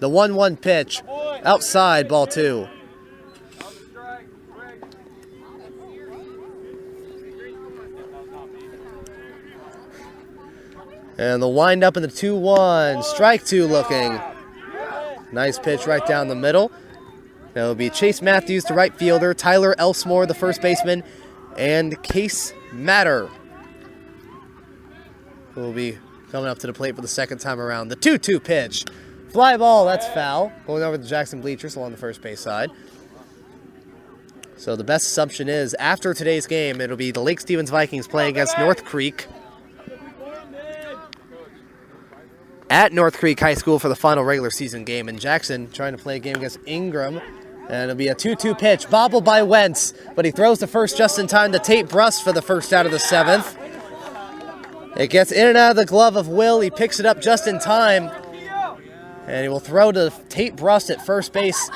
The 1-1 pitch outside, ball 2. And the windup in the 2-1. Strike 2 looking. Nice pitch right down the middle. That'll be Chase Matthews, the right fielder, Tyler Elsmore, the first baseman, and Case Matter will be coming up to the plate for the 2nd time around. The 2-2 pitch. Fly ball, that's foul. Going over the Jackson bleachers along the first base side. So the best assumption is, after today's game, it'll be the Lake Stevens Vikings playing against North Creek at North Creek High School for the final regular season game. And Jackson trying to play a game against Ingram. And it'll be a 2-2 pitch. Bobbled by Wentz, but he throws the first just in time to Tate Brust for the first out of the 7th. It gets in and out of the glove of Will. He picks it up just in time. And he will throw to Tate Brust at first base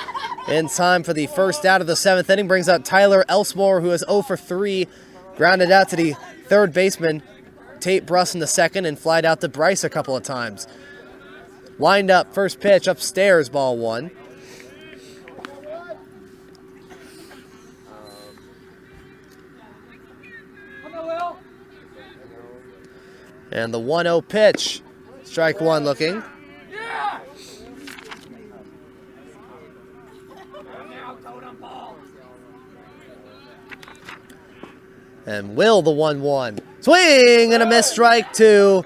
in time for the first out of the 7th inning. Brings out Tyler Elsmore, who is 0 for 3. Grounded out to the third baseman, Tate Brust in the 2nd, and flied out to Bryce a couple of times. Wind up, first pitch upstairs, ball 1. And the 1-0 pitch. Strike 1 looking. And Will the 1-1. Swing and a miss, strike 2.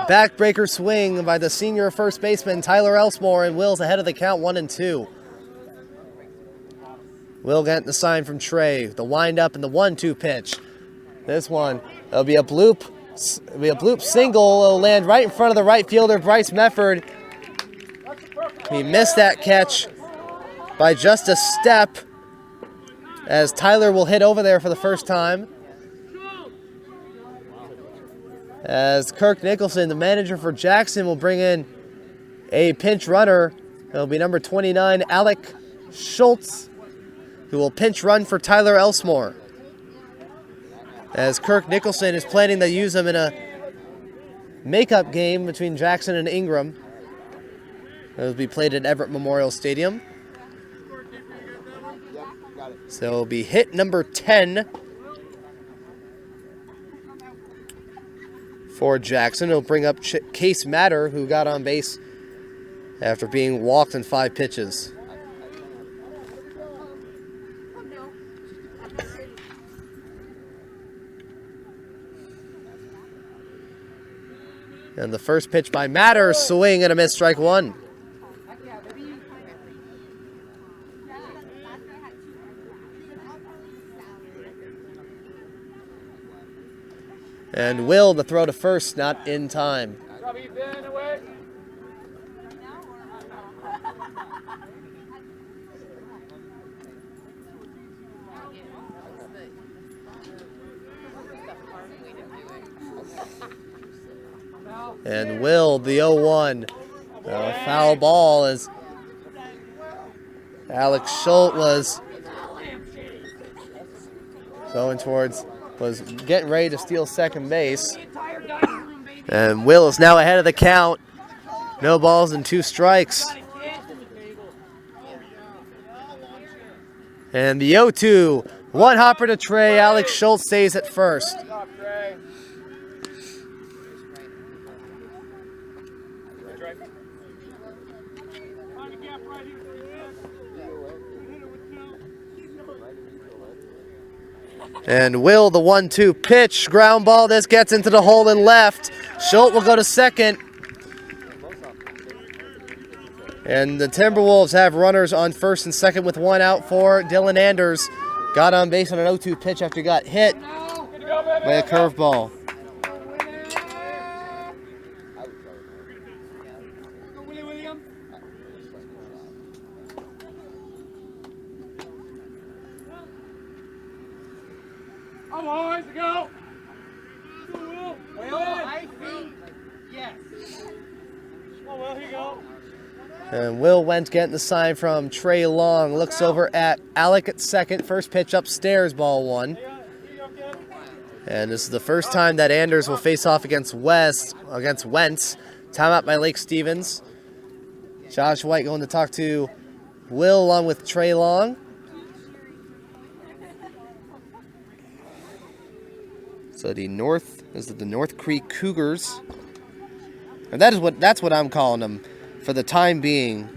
Backbreaker swing by the senior first baseman Tyler Elsmore, and Will's ahead of the count 1-2. Will getting the sign from Trey. The windup and the 1-2 pitch. This one, it'll be a bloop. It'll be a bloop single. It'll land right in front of the right fielder, Bryce Mefford. He missed that catch by just a step, as Tyler will hit over there for the first time. As Kirk Nicholson, the manager for Jackson, will bring in a pinch runner. It'll be number 29, Alec Schultz, who will pinch run for Tyler Elsmore, as Kirk Nicholson is planning to use him in a makeup game between Jackson and Ingram. It will be played at Everett Memorial Stadium. So it'll be hit number 10 for Jackson. It'll bring up Case Matter, who got on base after being walked in 5 pitches. And the first pitch by Matter, swing and a miss, strike one. And Will, the throw to first, not in time. And Will, the 0-1. Foul ball as Alex Schultz was getting ready to steal second base. And Will is now ahead of the count. No balls and 2 strikes. And the 0-2. One hopper to Trey. Alex Schultz stays at first. And Will, the 1-2 pitch, ground ball. This gets into the hole in left. Schultz will go to second. And the Timberwolves have runners on first and second with 1 out for Dylan Anders. Got on base on an 0-2 pitch after he got hit by a curveball. Come on, to go. Will, I think yes. Come on, Will, here you go. And Will Wentz getting the sign from Trey Long. Looks over at Alec at second. First pitch upstairs, ball 1. And this is the first time that Anders will face off against Wentz. Timeout by Lake Stevens. Josh White going to talk to Will along with Trey Long. So the North Creek Cougars. And that's what I'm calling them for the time being.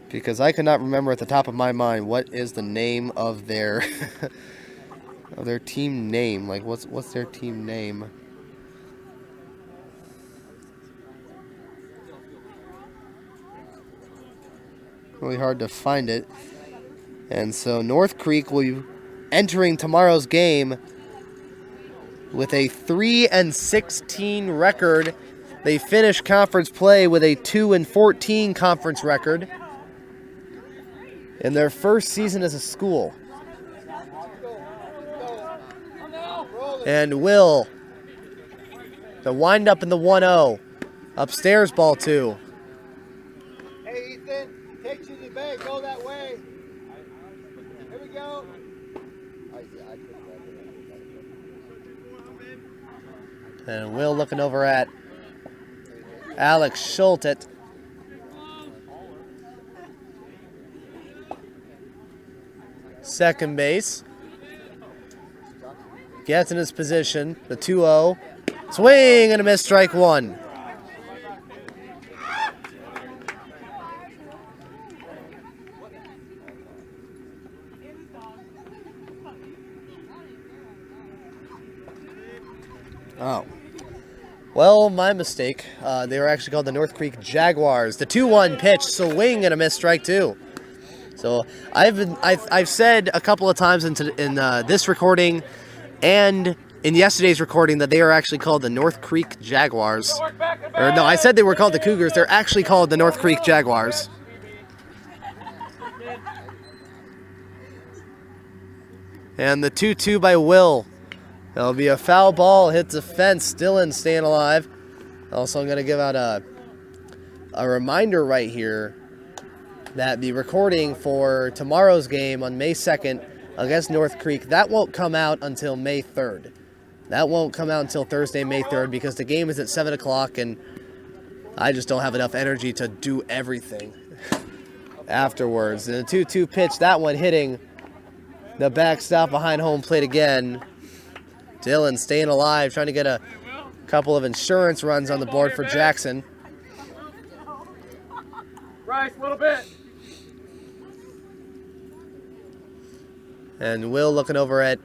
Because I cannot remember at the top of my mind what is the name of their of their team name. Like what's their team name? Really hard to find it. And so North Creek will be entering tomorrow's game with a 3-16 record. They finish conference play with a 2-14 conference record in their first season as a school. And Will, the wind up in the 1-0. Upstairs, ball 2. Hey, Ethan, take to the bay, go that way. Here we go. And Will looking over at Alex Schultz at second base. Gets in his position, the 2-0. Swing and a miss, strike 1. Oh. Well, my mistake. They were actually called the North Creek Jaguars. The 2-1 pitch, swing and a miss, strike 2. So I've said a couple of times in this recording and in yesterday's recording that they are actually called the North Creek Jaguars. Or no, I said they were called the Cougars. They're actually called the North Creek Jaguars. And the 2-2 by Will. That'll be a foul ball, hits the fence. Dylan staying alive. Also, I'm going to give out a reminder right here that the recording for tomorrow's game on May 2nd against North Creek, that won't come out until May 3rd. That won't come out until Thursday, May 3rd, because the game is at 7 o'clock, and I just don't have enough energy to do everything afterwards. And the 2-2 pitch, that one hitting the backstop behind home plate again. Dylan staying alive, trying to get a couple of insurance runs on the board for Jackson. Bryce, a little bit. And Will looking over at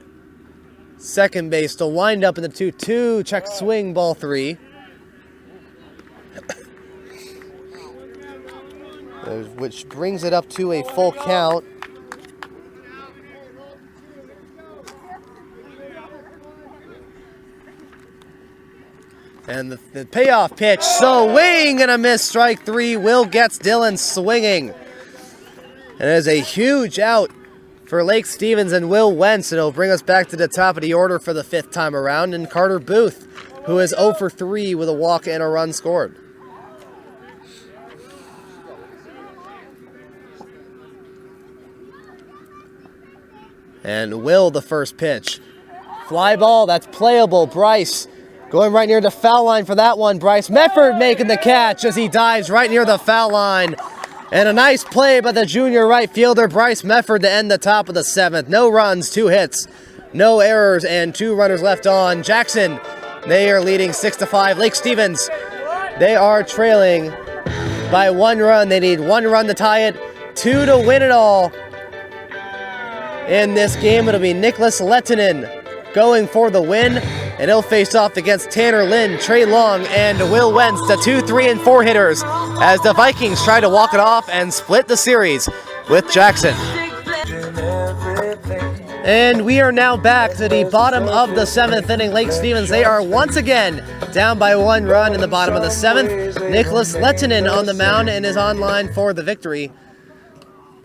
Second base to wind up in the 2-2. Check swing, ball 3. Which brings it up to a full count. And the payoff pitch, swing and a miss, strike 3. Will gets Dylan swinging. And it is a huge out for Lake Stevens and Will Wentz. It'll bring us back to the top of the order for the 5th time around. And Carter Booth, who is 0 for 3 with a walk and a run scored. And Will, the first pitch. Fly ball, that's playable. Bryce going right near the foul line for that one. Bryce Mefford making the catch as he dives right near the foul line. And a nice play by the junior right fielder, Bryce Mefford, to end the top of the 7th. No runs, 2 hits, no errors, and 2 runners left on. Jackson, they are leading 6-5. Lake Stevens, they are trailing by 1 run. They need 1 run to tie it, 2 to win it all. In this game, it'll be Nicholas Lettinen going for the win, and he'll face off against Tanner Lynn, Trey Long, and Will Wentz, the 2, 3, and 4 hitters, as the Vikings try to walk it off and split the series with Jackson. And we are now back to the bottom of the 7th inning. Lake Stevens, they are once again down by 1 run in the bottom of the 7th. Nicholas Lettinen on the mound and is on line for the victory,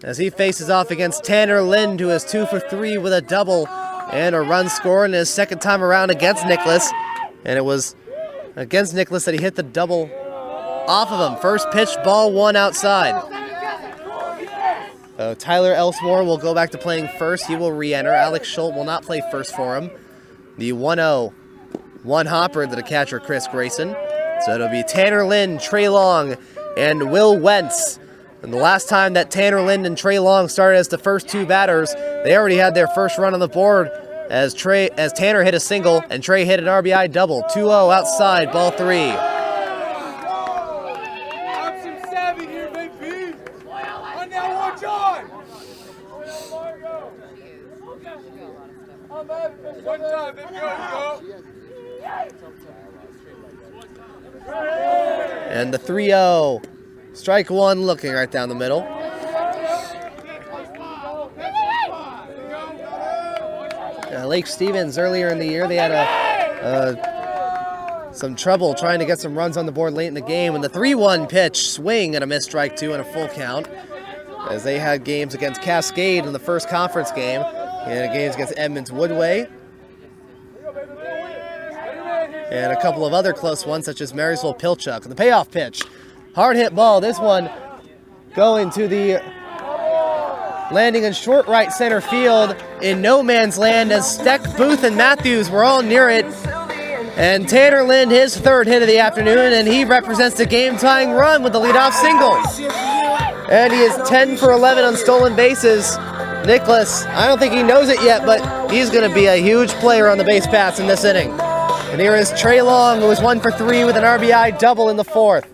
as he faces off against Tanner Lind, who is 2 for 3 with a double and a run score in his 2nd time around against Nicholas. And it was against Nicholas that he hit the double off of him. First pitch, ball 1 outside. Tyler Elsmore will go back to playing first. He will re-enter. Alex Schultz will not play first for him. The 1-0, 1 hopper to the catcher, Chris Grayson. So it'll be Tanner Lind, Trey Long, and Will Wentz. And the last time that Tanner Lind and Trey Long started as the first 2 batters, they already had their first run on the board as Tanner hit a single and Trey hit an RBI double. 2-0 outside, ball 3. I'm some savvy here, baby. On that one, John. One time, baby, go. And the 3-0. Strike 1 looking right down the middle. Lake Stevens, earlier in the year, they had some trouble trying to get some runs on the board late in the game. And the 3-1 pitch, swing and a missed, strike 2 and a full count, as they had games against Cascade in the first conference game and games against Edmonds Woodway, and a couple of other close ones such as Marysville Pilchuck. The payoff pitch, hard hit ball. This one going to the landing in short right center field in no man's land, as Steck, Booth, and Matthews were all near it. And Tanner Lind, his 3rd hit of the afternoon, and he represents the game-tying run with the leadoff single. And he is 10 for 11 on stolen bases. Nicholas, I don't think he knows it yet, but he's going to be a huge player on the base paths in this inning. And here is Trey Long, who was 1 for 3 with an RBI double in the 4th.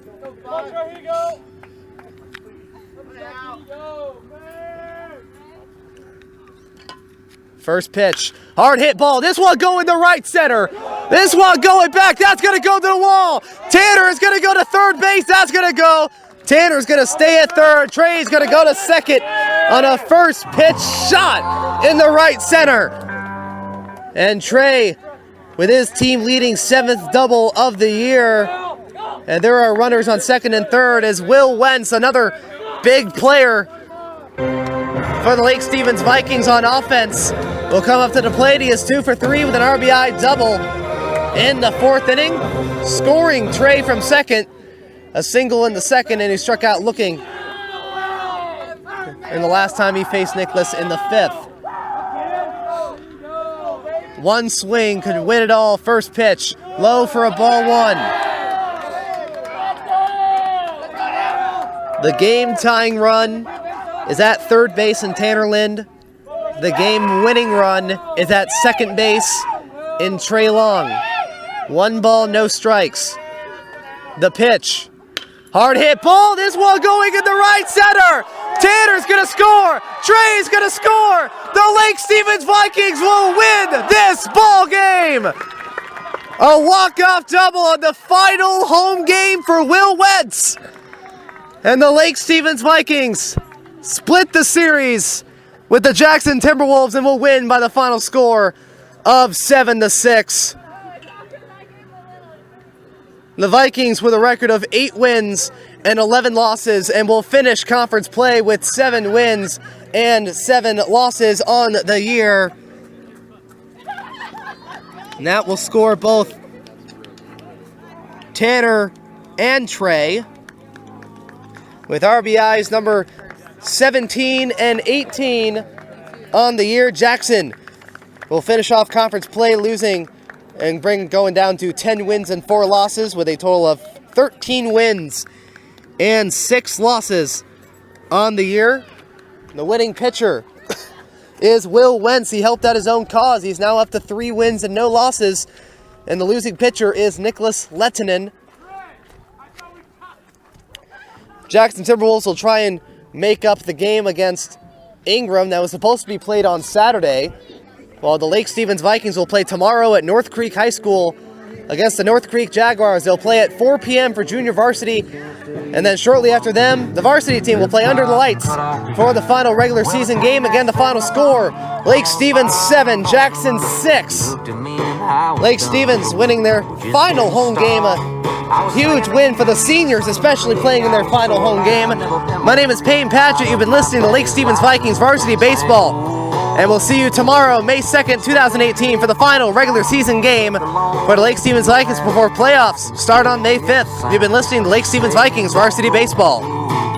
First pitch, hard hit ball. This one going to right center. This one going back. That's going to go to the wall. Tanner is going to go to 3rd base. That's going to go. Tanner's going to stay at 3rd. Trey's going to go to 2nd on a first pitch shot in the right center. And Trey, with his team leading 7th double of the year. And there are runners on 2nd and 3rd as Will Wentz, another big player for the Lake Stevens Vikings on offense, will come up to the plate. He is 2 for 3 with an RBI double in the 4th inning, scoring Trey from 2nd, a single in the 2nd, and he struck out looking in the last time he faced Nicholas in the 5th. One swing could win it all. First pitch, low for a ball 1. The game-tying run is at 3rd base in Tanner Lind. The game-winning run is at 2nd base in Trey Long. 1 ball, no strikes. The pitch, hard hit ball. This one going in the right center. Tanner's gonna score. Trey's gonna score. The Lake Stevens Vikings will win this ball game. A walk-off double on the final home game for Will Wentz. And the Lake Stevens Vikings split the series with the Jackson Timberwolves and will win by the final score of 7-6. The Vikings with a record of 8 wins and 11 losses and will finish conference play with 7 wins and 7 losses on the year. And that will score both Tanner and Trey with RBIs number 17 and 18 on the year. Jackson will finish off conference play losing and going down to 10 wins and 4 losses with a total of 13 wins and 6 losses on the year. The winning pitcher is Will Wentz. He helped out his own cause. He's now up to 3 wins and no losses. And the losing pitcher is Nicholas Lettinen. Jackson Timberwolves will try and make up the game against Ingram that was supposed to be played on Saturday, while the Lake Stevens Vikings will play tomorrow at North Creek High School against the North Creek Jaguars. They'll play at 4 p.m. for junior varsity, and then shortly after them, the varsity team will play under the lights for the final regular season game. Again, the final score, Lake Stevens 7, Jackson 6. Lake Stevens winning their final home game, a huge win for the seniors, especially playing in their final home game. My name is Payne Patchett. You've been listening to Lake Stevens Vikings Varsity Baseball. And we'll see you tomorrow, May 2nd, 2018, for the final regular season game for the Lake Stevens Vikings before playoffs start on May 5th. You've been listening to Lake Stevens Vikings Varsity Baseball.